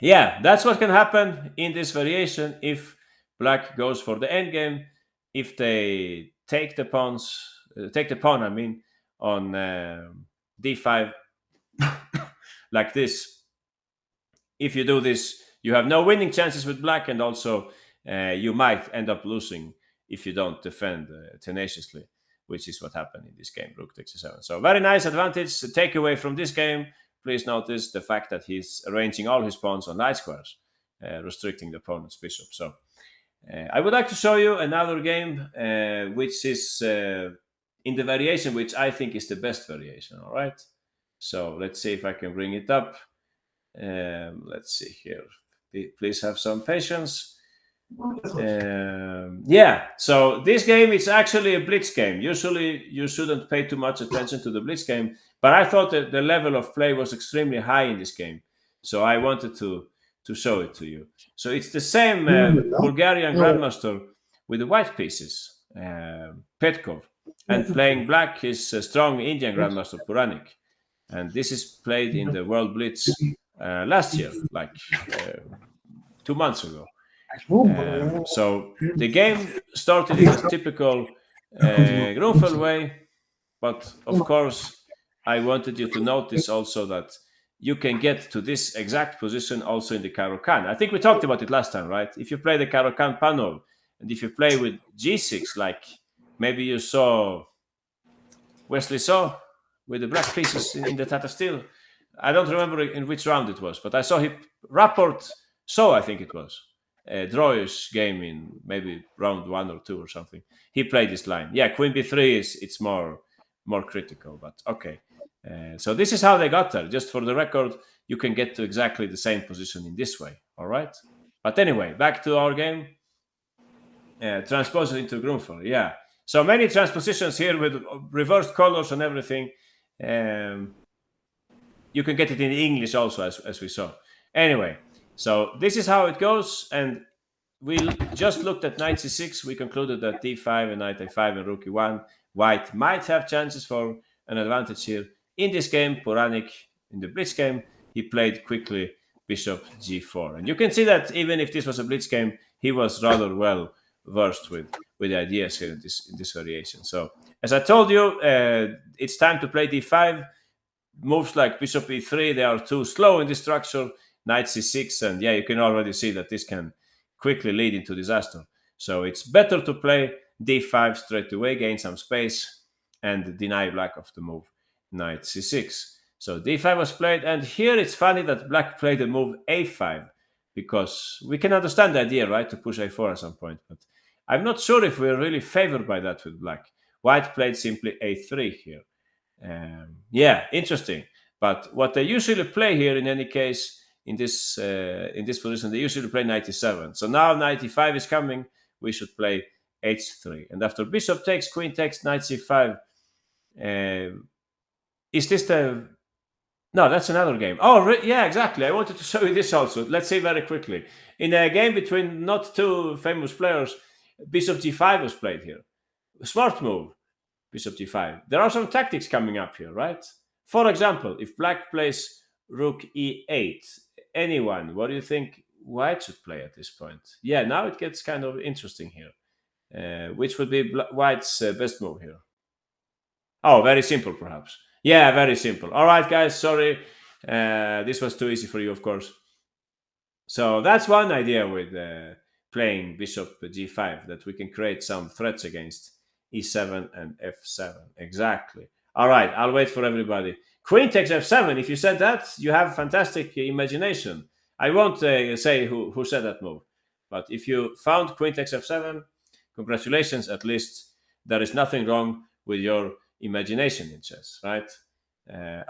yeah, that's what can happen in this variation if black goes for the endgame. If they take the pawns, take the pawn, I mean, on d5 like this. If you do this, you have no winning chances with black, and also you might end up losing if you don't defend tenaciously, which is what happened in this game. Rook takes a7. So very nice advantage. Takeaway from this game, please notice the fact that he's arranging all his pawns on light squares, restricting the opponent's bishop. So I would like to show you another game, which is in the variation, which I think is the best variation. All right. So let's see if I can bring it up. Let's see here. Please have some patience. Yeah, so this game is actually a blitz game. Usually you shouldn't pay too much attention to the blitz game, but I thought that the level of play was extremely high in this game, so I wanted to show it to you. So it's the same Bulgarian grandmaster with the white pieces, Petkov, and playing black is a strong Indian grandmaster Puranik, and this is played in the World Blitz last year, like 2 months ago. So the game started in a typical Grunfeld way, but of course I wanted you to notice also that you can get to this exact position also in the Caro-Kann. I think we talked about it last time, right? If you play the Caro-Kann Panov, and if you play with g6, like maybe you saw Wesley saw with the black pieces in the Tata Steel. I don't remember in which round it was, but I saw him rapport so I think it was drawish game in maybe round 1 or 2 or something. He played this line. Yeah, Queen b3 it's more critical, but okay. So this is how they got there. Just for the record, you can get to exactly the same position in this way. All right. But anyway, back to our game. Transposed into Grunfeld. Yeah. So many transpositions here with reversed colors and everything. You can get it in English also, as we saw. Anyway, so this is how it goes. And we just looked at knight c6. We concluded that d5 and knight a5 and rook e1. White might have chances for an advantage here. In this game, Puranik, in the blitz game, he played quickly bishop g4. And you can see that even if this was a blitz game, he was rather well versed with the ideas here in this variation. So, as I told you, it's time to play d5. Moves like bishop e3, they are too slow in this structure. Knight c6, and yeah, you can already see that this can quickly lead into disaster. So it's better to play d5 straight away, gain some space, and deny black of the move knight c6. So d5 was played, and here it's funny that black played the move a5, because we can understand the idea, right, to push a4 at some point, but I'm not sure if we're really favored by that with black. White played simply a3 here. Yeah, interesting. But what they usually play here, in any case, in this position, they usually play 97. So now 95 is coming. We should play h3, and after bishop takes, queen takes, knight c5. Is this the? No, that's another game. Oh, yeah, exactly. I wanted to show you this also. Let's see very quickly. In a game between not two famous players, bishop g5 was played here. Smart move. Bishop g5. There are some tactics coming up here, right? For example, if black plays rook e8, anyone, what do you think white should play at this point? Yeah, now it gets kind of interesting here. Which would be white's best move here? Oh, very simple, perhaps. Yeah, very simple. All right, guys, sorry. This was too easy for you, of course. So that's one idea with playing bishop g5, that we can create some threats against e7 and f7. Exactly. All right, I'll wait for everybody. Queen takes f7. If you said that, you have fantastic imagination. I won't say who said that move, but if you found queen takes f7, congratulations. At least there is nothing wrong with your imagination in chess, right?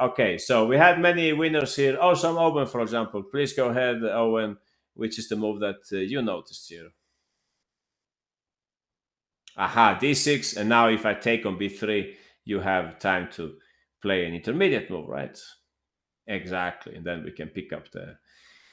Okay, so we had many winners here. Oh, some Owen, for example. Please go ahead, Owen. Which is the move that you noticed here? Aha, d6, and now if I take on b3, you have time to play an intermediate move, right? Exactly, and then we can pick up the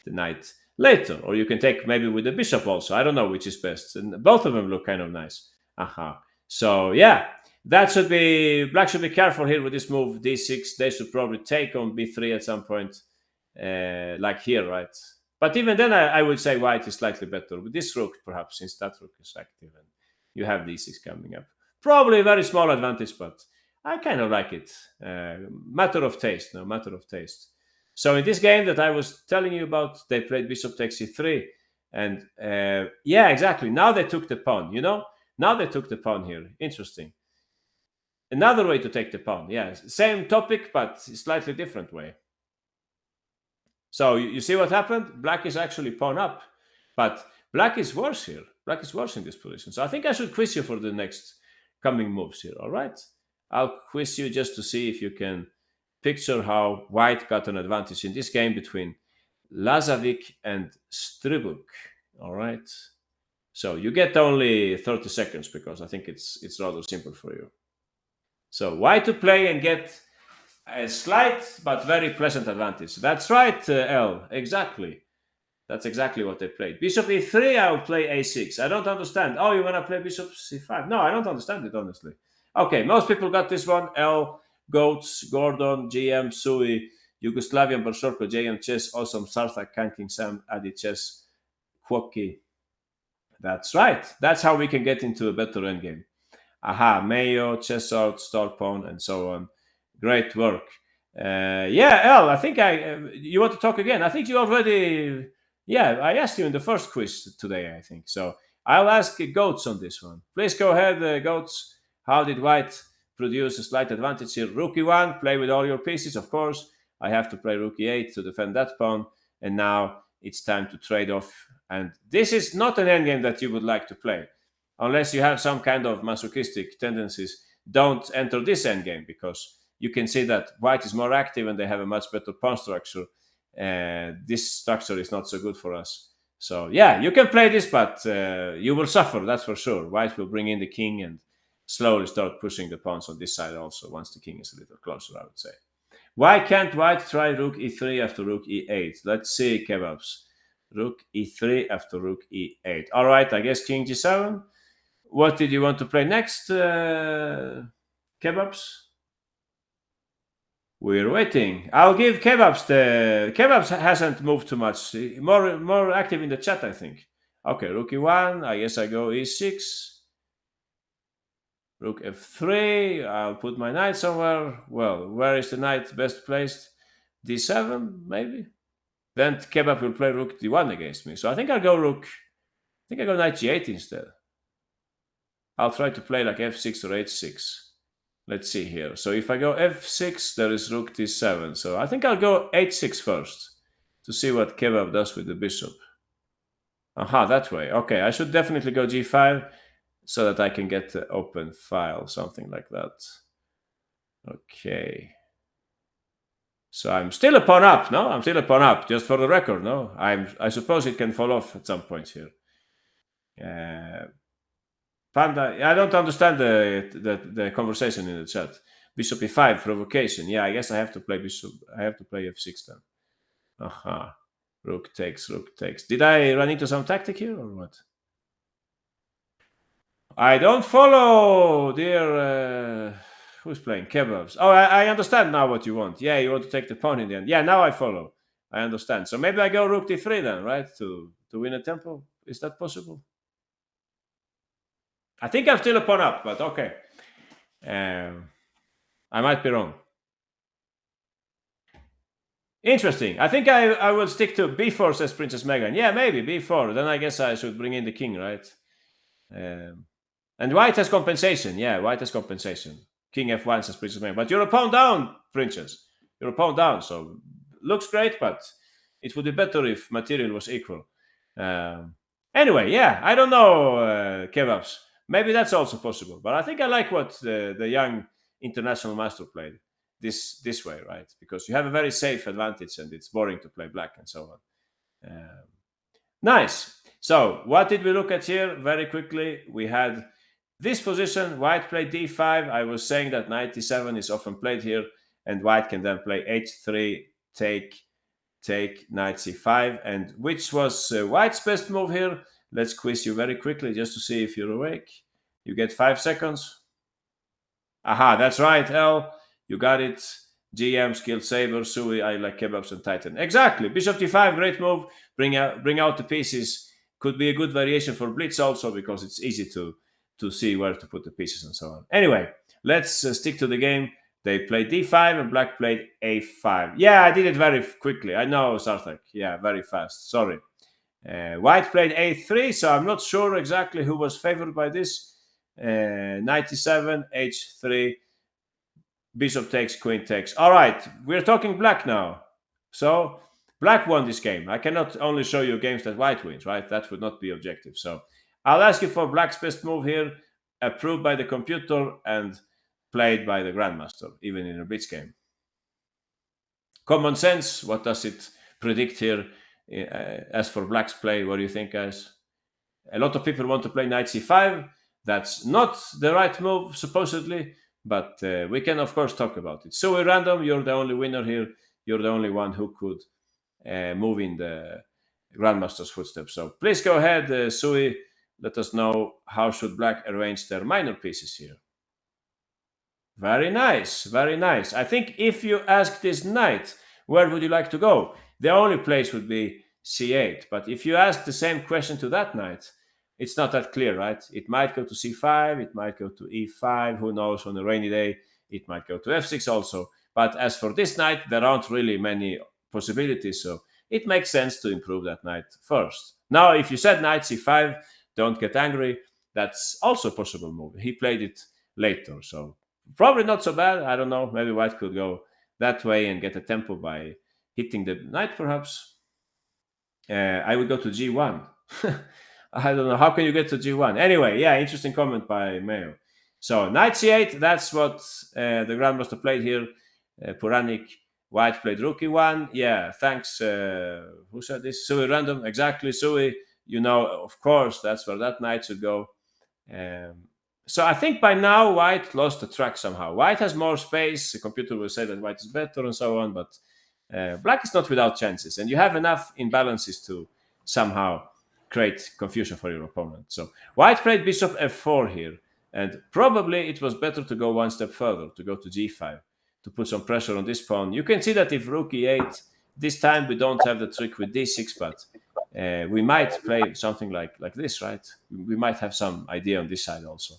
knight later, or you can take maybe with the bishop also. I don't know which is best, and both of them look kind of nice. Aha, so yeah, that should be, black should be careful here with this move, d6. They should probably take on b3 at some point, like here, right? But even then, I would say white is slightly better with this rook, perhaps, since that rook is active. And you have d6 coming up. Probably a very small advantage, but I kind of like it. Matter of taste, no, matter of taste. So in this game that I was telling you about, they played bishop takes c3. And yeah, exactly. Now they took the pawn, you know? Now they took the pawn here. Interesting. Another way to take the pawn. Yeah, same topic, but slightly different way. So you see what happened? Black is actually pawn up. But black is worse here. Black is worse in this position. So I think I should quiz you for the next coming moves here, all right? I'll quiz you just to see if you can picture how white got an advantage in this game between Lazavic and Stribuk, all right? So you get only 30 seconds because I think it's rather simple for you. So white to play and get a slight but very pleasant advantage. That's right, L, exactly. That's exactly what they played. Bishop e3, I'll play a6. I don't understand. Oh, you want to play bishop c5? No, I don't understand it, honestly. Okay, most people got this one. L, Goats, Gordon, GM, Sui, Yugoslavian, Berserko, JM Chess, Awesome, Sarthak, Kanking, Sam, Adi Chess, Quoki. That's right. That's how we can get into a better endgame. Aha, Mayo, Chess Out, Star Pawn, and so on. Great work. Yeah, L, I think you want to talk again. I think you already, yeah, I asked you in the first quiz today, I think. So I'll ask Goats on this one. Please go ahead, Goats. How did white produce a slight advantage here? Rook e1, play with all your pieces, of course. I have to play rook e8 to defend that pawn. And now it's time to trade off. And this is not an endgame that you would like to play. Unless you have some kind of masochistic tendencies, don't enter this endgame, because you can see that white is more active and they have a much better pawn structure. This structure is not so good for us. So yeah, you can play this, but you will suffer, that's for sure. White will bring in the king and slowly start pushing the pawns on this side also, once the king is a little closer, I would say. Why can't white try rook e3 after rook e8? Let's see, kebabs. rook e3 after rook e8. All right, I guess king g7. What did you want to play next, Kebabs? We're waiting. I'll give Kebabs Kebabs hasn't moved too much. More active in the chat, I think. Okay, rook e1. I guess I go e6. Rook f3. I'll put my knight somewhere. Well, where is the knight best placed? d7, maybe? Then Kebab will play rook d1 against me. So I think I'll go rook. I think I go knight g8 instead. I'll try to play like f6 or h6. Let's see here. So if I go f6, there is rook d7. So I think I'll go h6 first to see what Kebab does with the bishop. Aha, that way. Okay, I should definitely go g5 so that I can get the open file, something like that. Okay. So I'm still a pawn up, no? I'm still a pawn up, just for the record, no? I suppose it can fall off at some point here. Panda, I don't understand the conversation in the chat. Bishop e5, provocation. Yeah, I guess I have to play bishop. I have to play f6 then. Aha. Rook takes, rook takes. Did I run into some tactic here or what? I don't follow, dear. Who's playing? Kebabs. Oh, I understand now what you want. Yeah, you want to take the pawn in the end. Yeah, now I follow. I understand. So maybe I go rook d3 then, right? To win a tempo. Is that possible? I think I'm still a pawn up, but okay. I might be wrong. Interesting. I think I will stick to b4, says Princess Megan. Yeah, maybe b4. Then I guess I should bring in the king, right? And white has compensation. Yeah, white has compensation. King f1, says Princess Megan. But you're a pawn down, Princess. You're a pawn down, so looks great, but it would be better if material was equal. Anyway, yeah, I don't know, Kebabs. Maybe that's also possible. But I think I like what the young international master played this way, right? Because you have a very safe advantage and it's boring to play black and so on. Nice. So what did we look at here? Very quickly, we had this position. White played d5. I was saying that knight d7 is often played here, and white can then play h3, take, knight c5. And which was white's best move here? Let's quiz you very quickly just to see if you're awake. You get 5 seconds. Aha, that's right, L. You got it. GM, skilled saber, Sui, I like kebabs and Titan. Exactly. Bishop d5, great move. Bring out the pieces. Could be a good variation for blitz also because it's easy to see where to put the pieces and so on. Anyway, let's stick to the game. They played d5 and black played a5. Yeah, I did it very quickly. I know, Sarthak. Yeah, very fast. Sorry. White played a3, so I'm not sure exactly who was favored by this. Knight e7, h3, bishop takes, queen takes. All right, we're talking black now. So black won this game. I cannot only show you games that white wins, right? That would not be objective. So I'll ask you for black's best move here, approved by the computer and played by the grandmaster, even in a blitz game. Common sense, what does it predict here? As for black's play, what do you think, guys? A lot of people want to play knight c5. That's not the right move, supposedly, but we can, of course, talk about it. So, random, you're the only winner here. You're the only one who could move in the grandmaster's footsteps. So, please go ahead, Sui. Let us know how should black arrange their minor pieces here. Very nice, very nice. I think if you ask this knight, where would you like to go? The only place would be c8. But if you ask the same question to that knight, it's not that clear, right? It might go to c5, it might go to e5, who knows, on a rainy day, it might go to f6 also. But as for this knight, there aren't really many possibilities, so it makes sense to improve that knight first. Now, if you said knight c5, don't get angry, that's also a possible move. He played it later, so probably not so bad. I don't know, maybe white could go that way and get a tempo by hitting the knight, perhaps. I would go to g1. I don't know. How can you get to g1? Anyway, yeah, interesting comment by Mayo. So, knight c8, that's what the grandmaster played here. Puranik, white played rook e1. Yeah, thanks. Who said this? Sui random. Exactly, Sui. You know, of course, that's where that knight should go. So, I think by now, white lost the track somehow. White has more space. The computer will say that white is better and so on, but black is not without chances. And you have enough imbalances to somehow create confusion for your opponent. So white played bishop f4 here, and probably it was better to go one step further, to go to g5, to put some pressure on this pawn. You can see that if rook e8, this time we don't have the trick with d6, but we might play something like this, right? We might have some idea on this side also.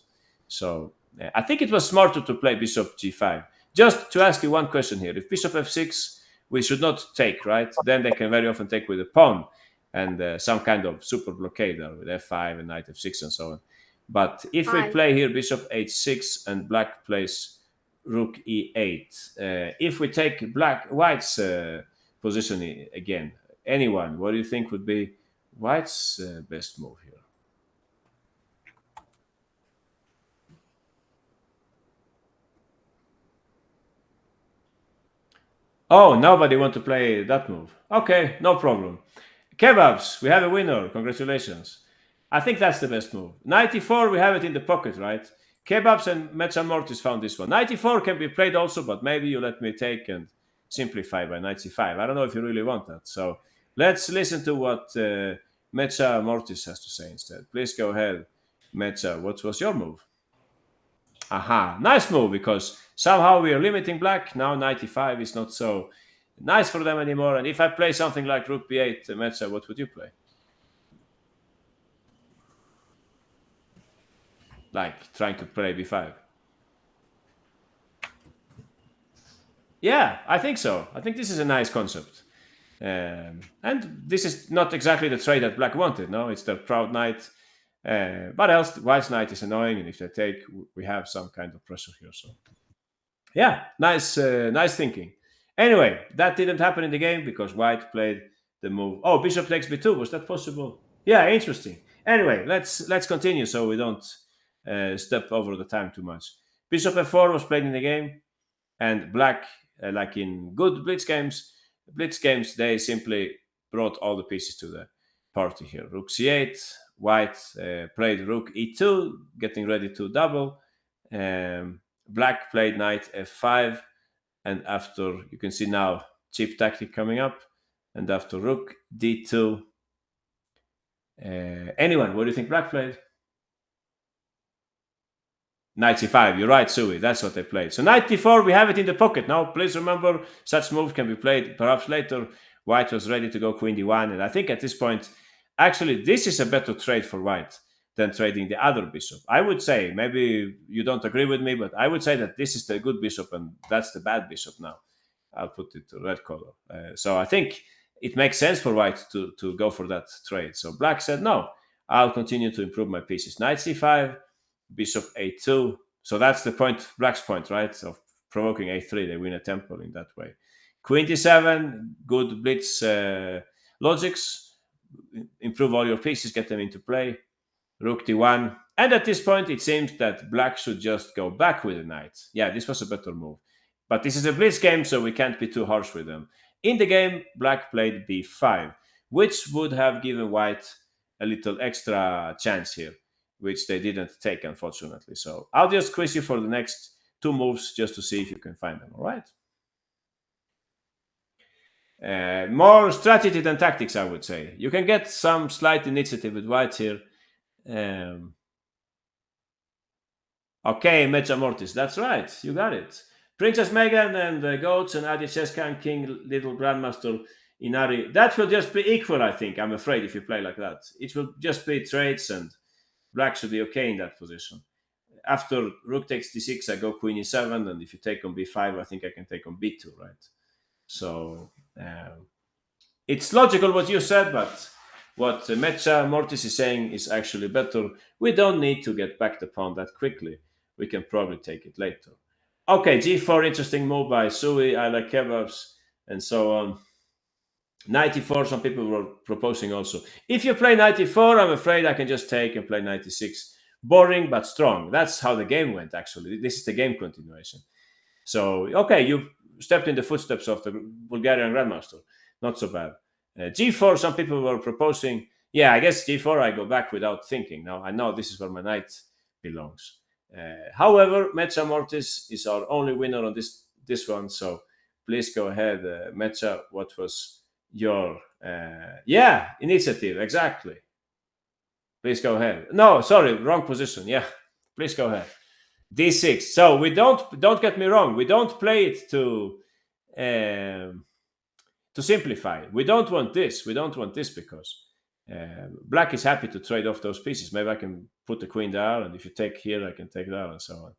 So I think it was smarter to play bishop g5. Just to ask you one question here: if bishop f6, we should not take, right? Then they can very often take with a pawn and some kind of super blockade there with f5 and knight f6 and so on. But if we play here bishop h6 and black plays rook e8, if we take white's position again, anyone, what do you think would be white's best move here? Oh, nobody want to play that move. Okay, no problem. Kebabs, we have a winner. Congratulations. I think that's the best move. 94, we have it in the pocket, right? Kebabs and Mecha Mortis found this one. 94 can be played also, but maybe you let me take and simplify by 95. I don't know if you really want that. So let's listen to what Mecha Mortis has to say instead. Please go ahead, Mecha. What was your move? Aha, nice move, because somehow we are limiting black. Now 95 is not so nice for them anymore. And if I play something like rook b8, Metza, what would you play? Like trying to play b5. Yeah, I think so. I think this is a nice concept. And this is not exactly the trade that black wanted. No, it's the proud knight. But else, white's knight is annoying, and if they take, we have some kind of pressure here. So, yeah, nice thinking. Anyway, that didn't happen in the game because white played the move. Oh, bishop takes b2. Was that possible? Yeah, interesting. Anyway, let's continue so we don't step over the time too much. Bishop f4 was played in the game, and black, like in good blitz games, they simply brought all the pieces to the party here. Rook c8, white played rook e2, getting ready to double. Black played knight f5, and after, you can see now cheap tactic coming up, and after rook d2. Anyone, what do you think black played? Knight c5, you're right, Sui, that's what they played. So knight d4, we have it in the pocket now. Please remember, such moves can be played perhaps later. White was ready to go queen d1, and I think at this point, actually, this is a better trade for white than trading the other bishop. I would say, maybe you don't agree with me, but I would say that this is the good bishop and that's the bad bishop now. I'll put it to red color. So I think it makes sense for white to go for that trade. So black said, no, I'll continue to improve my pieces. Knight c5, bishop a2. So that's the point, black's point, right? Of provoking a3. They win a temple in that way. Queen d7, good blitz logics. Improve all your pieces, get them into play. Rook d1. And at this point, it seems that black should just go back with the knight. Yeah, this was a better move. But this is a blitz game, so we can't be too harsh with them. In the game, black played b5, which would have given white a little extra chance here, which they didn't take, unfortunately. So I'll just quiz you for the next two moves just to see if you can find them, all right? More strategy than tactics, I would say. You can get some slight initiative with white here. Okay, Mecha Mortis, that's right, you got it. Princess Megan and the Goats and Adi Cheskan, King, Little Grandmaster Inari. That will just be equal, I think, I'm afraid, if you play like that. It will just be trades, and black should be okay in that position. After rook takes d6, I go queen e7, and if you take on b5, I think I can take on b2, right? So it's logical what you said, but what Mecha Mortis is saying is actually better. We don't need to get back the pawn that quickly. We can probably take it later. Okay, g4, interesting move by Sui, I like kebabs, and so on. 94, some people were proposing also. If you play 94, I'm afraid I can just take and play 96. Boring but strong. That's how the game went, actually. This is the game continuation. So, okay, you stepped in the footsteps of the Bulgarian Grandmaster. Not so bad. g4, some people were proposing. Yeah, I guess g4 I go back without thinking. Now I know this is where my knight belongs. However, Mecha Mortis is our only winner on this one. So please go ahead, Mecha. What was your yeah, initiative. Exactly. Please go ahead. No, sorry, wrong position. Yeah, please go ahead. D6. So we don't get me wrong. We don't play it um, to simplify. We don't want this. We don't want this because black is happy to trade off those pieces. Maybe I can put the queen there, and if you take here, I can take there, and so on.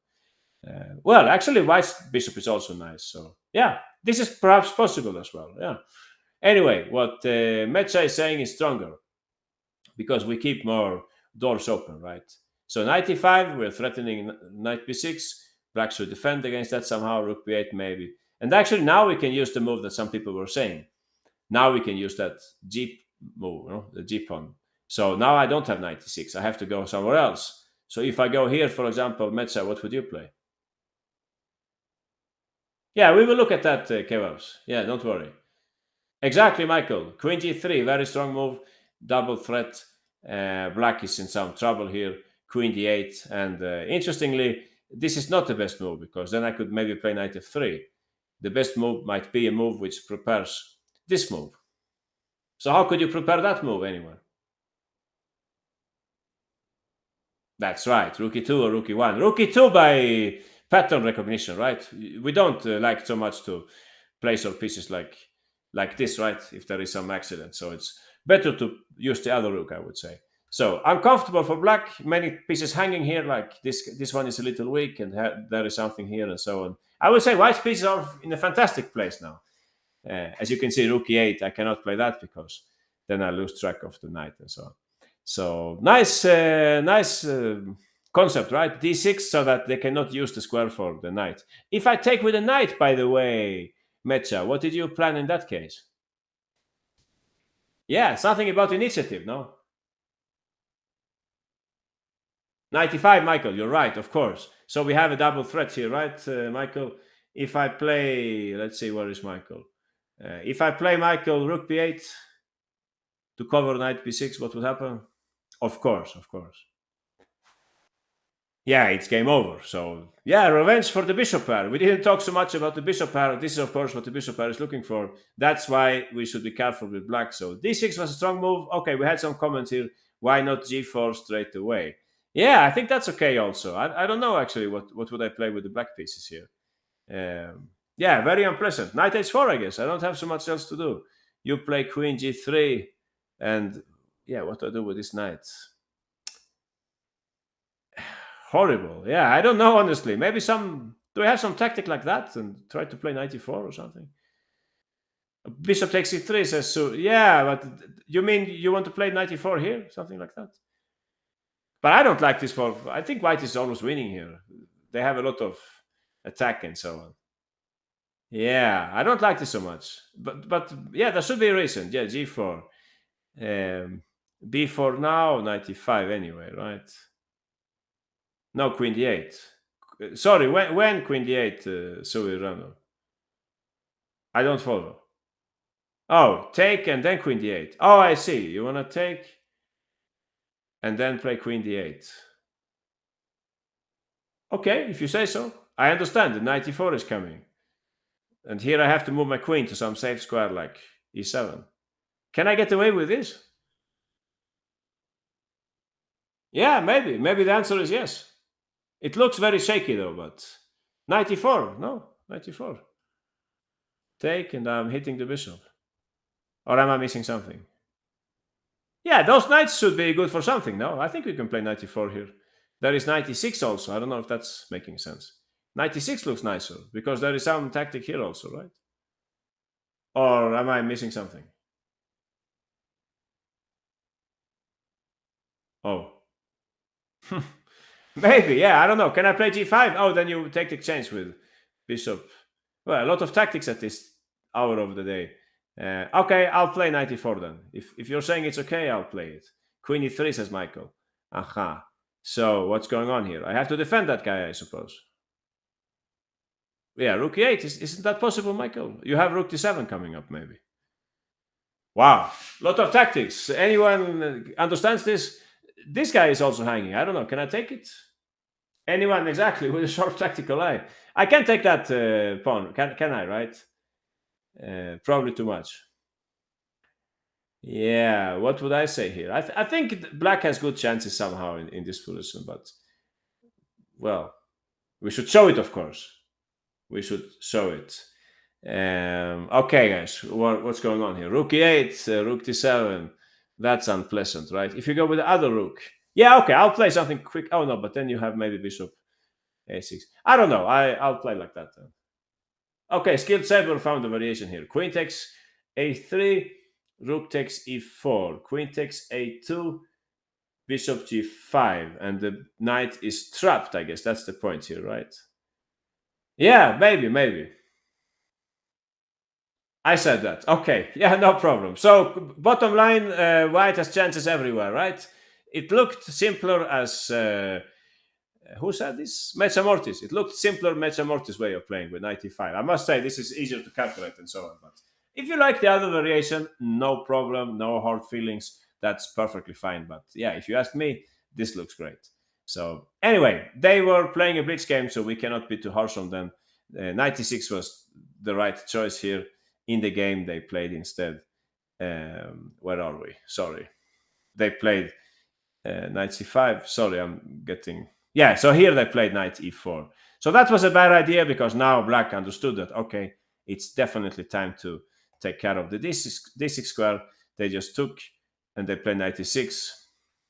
Well, actually, white's bishop is also nice. So yeah, this is perhaps possible as well. Yeah. Anyway, what Mecha is saying is stronger because we keep more doors open, right? So knight e5, we're threatening knight b6. Black should defend against that somehow. Rook b8 maybe. And actually, now we can use the move that some people were saying. Now we can use that G move, the G pawn. So now I don't have knight e6. I have to go somewhere else. So if I go here, for example, Mecha, what would you play? Yeah, we will look at that, Kebabs. Yeah, don't worry. Exactly, Michael. Queen g3, very strong move, double threat. Black is in some trouble here. Queen d8, and interestingly, this is not the best move because then I could maybe play knight f3. The best move might be a move which prepares this move. So how could you prepare that move, anyone? That's right, rook e2 or rook e1. Rook e2 by pattern recognition, right? We don't like so much to place our pieces like this, right? If there is some accident, so it's better to use the other rook, I would say. So uncomfortable for black. Many pieces hanging here, like this one is a little weak, and there is something here, and so on. I would say white pieces are in a fantastic place now. As you can see, rook e8, I cannot play that because then I lose track of the knight and so on. So nice concept, right? d6, so that they cannot use the square for the knight. If I take with a knight, by the way, Mecha, what did you plan in that case? Yeah, something about initiative, no? 95, Michael, you're right, of course. So we have a double threat here, right, Michael? If I play, let's see, where is Michael? If I play Michael rook b8 to cover knight b6, what would happen? Of course, of course. Yeah, it's game over. So, yeah, revenge for the bishop pair. We didn't talk so much about the bishop pair. This is, of course, what the bishop pair is looking for. That's why we should be careful with black. So, d6 was a strong move. Okay, we had some comments here. Why not g4 straight away? Yeah, I think that's okay also. I don't know, actually, what would I play with the black pieces here. Yeah, very unpleasant. Knight h4, I guess. I don't have so much else to do. You play queen g3. And, yeah, what do I do with this knight? Horrible. Yeah, I don't know, honestly. Maybe do I have some tactic like that and try to play 94 or something? Bishop takes e3 says so. Yeah, but you mean you want to play 94 here? Something like that? But I don't like this for. I think white is almost winning here. They have a lot of attack and so on. Yeah, I don't like this so much. But yeah, there should be a reason. Yeah, g4. b4 now, 95 anyway, right? No, queen d8. Sorry, when queen d8, Sui Rano? I don't follow. Oh, take and then queen d8. Oh, I see. You want to take and then play queen d8. Okay, if you say so. I understand. The 94 is coming. And here I have to move my queen to some safe square like e7. Can I get away with this? Yeah, maybe. Maybe the answer is yes. It looks very shaky though, but 94. No, 94. Take and I'm hitting the bishop. Or am I missing something? Yeah, those knights should be good for something, no? I think we can play 94 here. There is 96 also. I don't know if that's making sense. 96 looks nicer because there is some tactic here also, right? Or am I missing something? Oh. Maybe, yeah, I don't know. Can I play g5? Oh, then you take the exchange with bishop. Well, a lot of tactics at this hour of the day. Okay, I'll play 94 then. If you're saying it's okay, I'll play it. Queen e3, says Michael. Aha. So what's going on here? I have to defend that guy, I suppose. Yeah, rook e8. Isn't that possible, Michael? You have rook d7 coming up, maybe. Wow, lot of tactics. Anyone understands this? This guy is also hanging. I don't know. Can I take it? Anyone exactly with a sharp tactical eye? I can take that pawn. Can I? Right? Probably too much. Yeah, what would I say here? I think black has good chances somehow in this position, but well, we should show it, of course. We should show it. Okay, guys, what's going on here? Rook e8, rook d7. That's unpleasant, right? If you go with the other rook, yeah, okay, I'll play something quick. Oh no, but then you have maybe bishop a6. I don't know. I'll play like that then. Okay, skilled saber found a variation here. Queen takes a3, rook takes e4, queen takes a2, bishop g5, and the knight is trapped. I guess that's the point here, right? Yeah, maybe. I said that. Okay, yeah, no problem. So, bottom line, white has chances everywhere, right? It looked simpler as who said this? Mechamortis. It looked simpler Mechamortis way of playing with 95. I must say this is easier to calculate and so on. But if you like the other variation, no problem, no hard feelings. That's perfectly fine. But yeah, if you ask me, this looks great. So anyway, they were playing a blitz game, so we cannot be too harsh on them. 96 was the right choice here in the game they played instead. Where are we? Sorry, they played knight c5. Sorry, I'm getting. Yeah, so here they played knight e4. So that was a bad idea because now black understood that, okay, it's definitely time to take care of the d6 square. They just took and they played knight e6,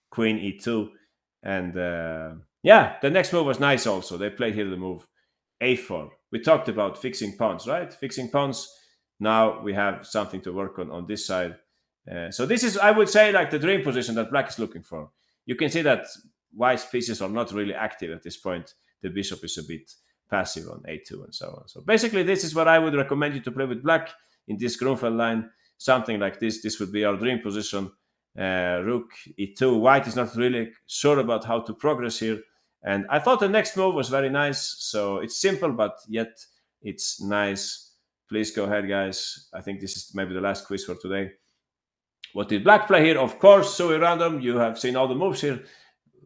queen e2. And yeah, the next move was nice also. They played here the move a4. We talked about fixing pawns, right? Fixing pawns. Now we have something to work on this side. So this is, I would say, like the dream position that black is looking for. You can see that white's pieces are not really active at this point. The bishop is a bit passive on a2 and so on. So basically, this is what I would recommend you to play with black in this Grunfeld line. Something like this. This would be our dream position. Rook e2. White is not really sure about how to progress here. And I thought the next move was very nice. So it's simple, but yet it's nice. Please go ahead, guys. I think this is maybe the last quiz for today. What did black play here? Of course, Sui random. You have seen all the moves here.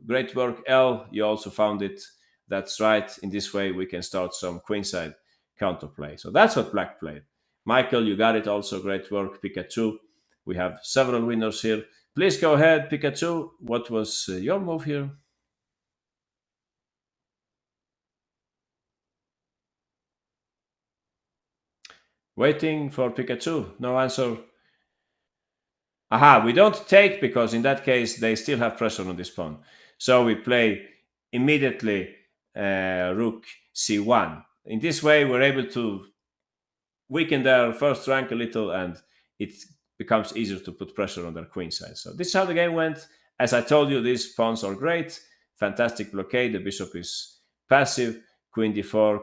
Great work, L. You also found it. That's right. In this way, we can start some queenside counterplay. So that's what black played. Michael, you got it also. Great work, Pikachu. We have several winners here. Please go ahead, Pikachu. What was your move here? Waiting for Pikachu. No answer. Aha, we don't take because in that case they still have pressure on this pawn. So we play immediately rook c1. In this way, we're able to weaken their first rank a little and it becomes easier to put pressure on their queen side. So this is how the game went. As I told you, these pawns are great. Fantastic blockade. The bishop is passive. Queen d4,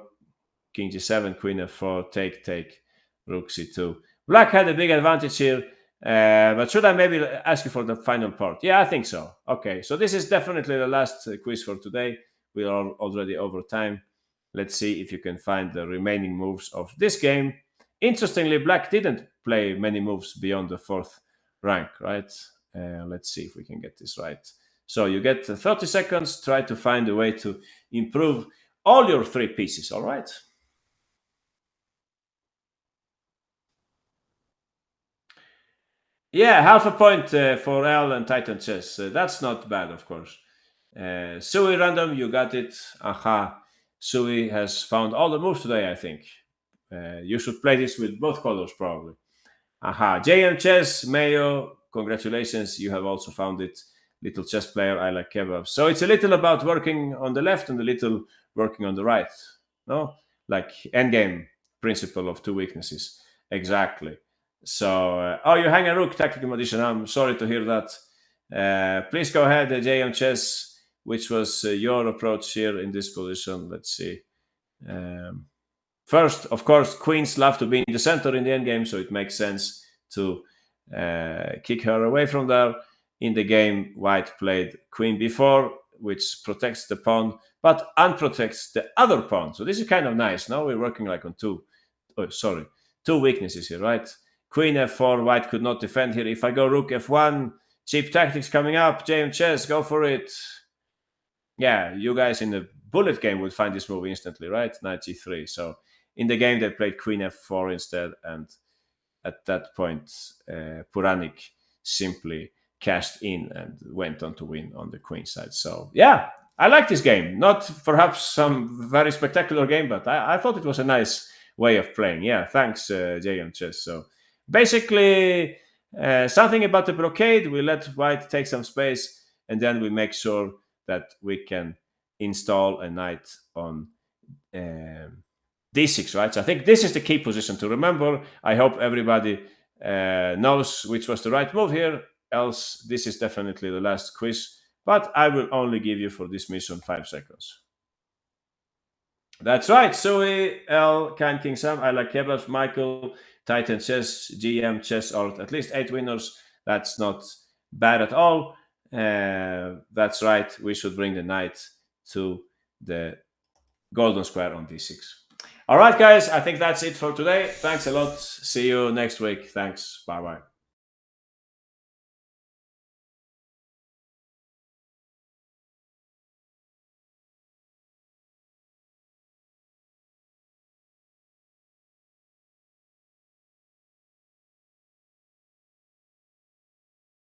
king g7, queen f4, take, rook c2. Black had a big advantage here. But should I maybe ask you for the final part? Yeah, I think so. Okay, so this is definitely the last quiz for today. We are already over time. Let's see if you can find the remaining moves of this game. Interestingly, black didn't play many moves beyond the fourth rank, right? Let's see if we can get this right. So you get 30 seconds. Try to find a way to improve all your three pieces, all right? Yeah, half a point for L and Titan Chess. That's not bad, of course. Sui random, you got it. Aha. Sui has found all the moves today, I think. You should play this with both colors, probably. Aha. JM Chess, Mayo, congratulations. You have also found it. Little chess player, I like kebabs. So it's a little about working on the left and a little working on the right. No? Like endgame principle of two weaknesses. Exactly. So, oh, you hang a rook, tactical magician. I'm sorry to hear that. Please go ahead, JM Chess. Which was your approach here in this position? Let's see. Um, First, of course, queens love to be in the center in the endgame, so it makes sense to kick her away from there. In the game, white played queen b4, which protects the pawn, but unprotects the other pawn. So this is kind of nice. Now we're working like on two weaknesses here, right? Queen f4, white could not defend here. If I go rook f1, cheap tactics coming up. JM Chess, go for it. Yeah, you guys in the bullet game would find this move instantly, right? Knight g3. So in the game, they played queen f4 instead, and at that point, Puranik simply cashed in and went on to win on the queen side. So yeah, I like this game. Not perhaps some very spectacular game, but I thought it was a nice way of playing. Yeah, thanks, JM Chess. So basically, something about the blockade. We let white take some space, and then we make sure that we can install a knight on d6, right? So I think this is the key position to remember. I hope everybody knows which was the right move here. Else, this is definitely the last quiz. But I will only give you for this mission 5 seconds. That's right. Zoe, L, Kind King Sam, I like kebabs, Michael, Titan Chess, GM Chess, or at least 8 winners. That's not bad at all. That's right. We should bring the knight to the golden square on d6. All right, guys. I think that's it for today. Thanks a lot. See you next week. Thanks. Bye bye.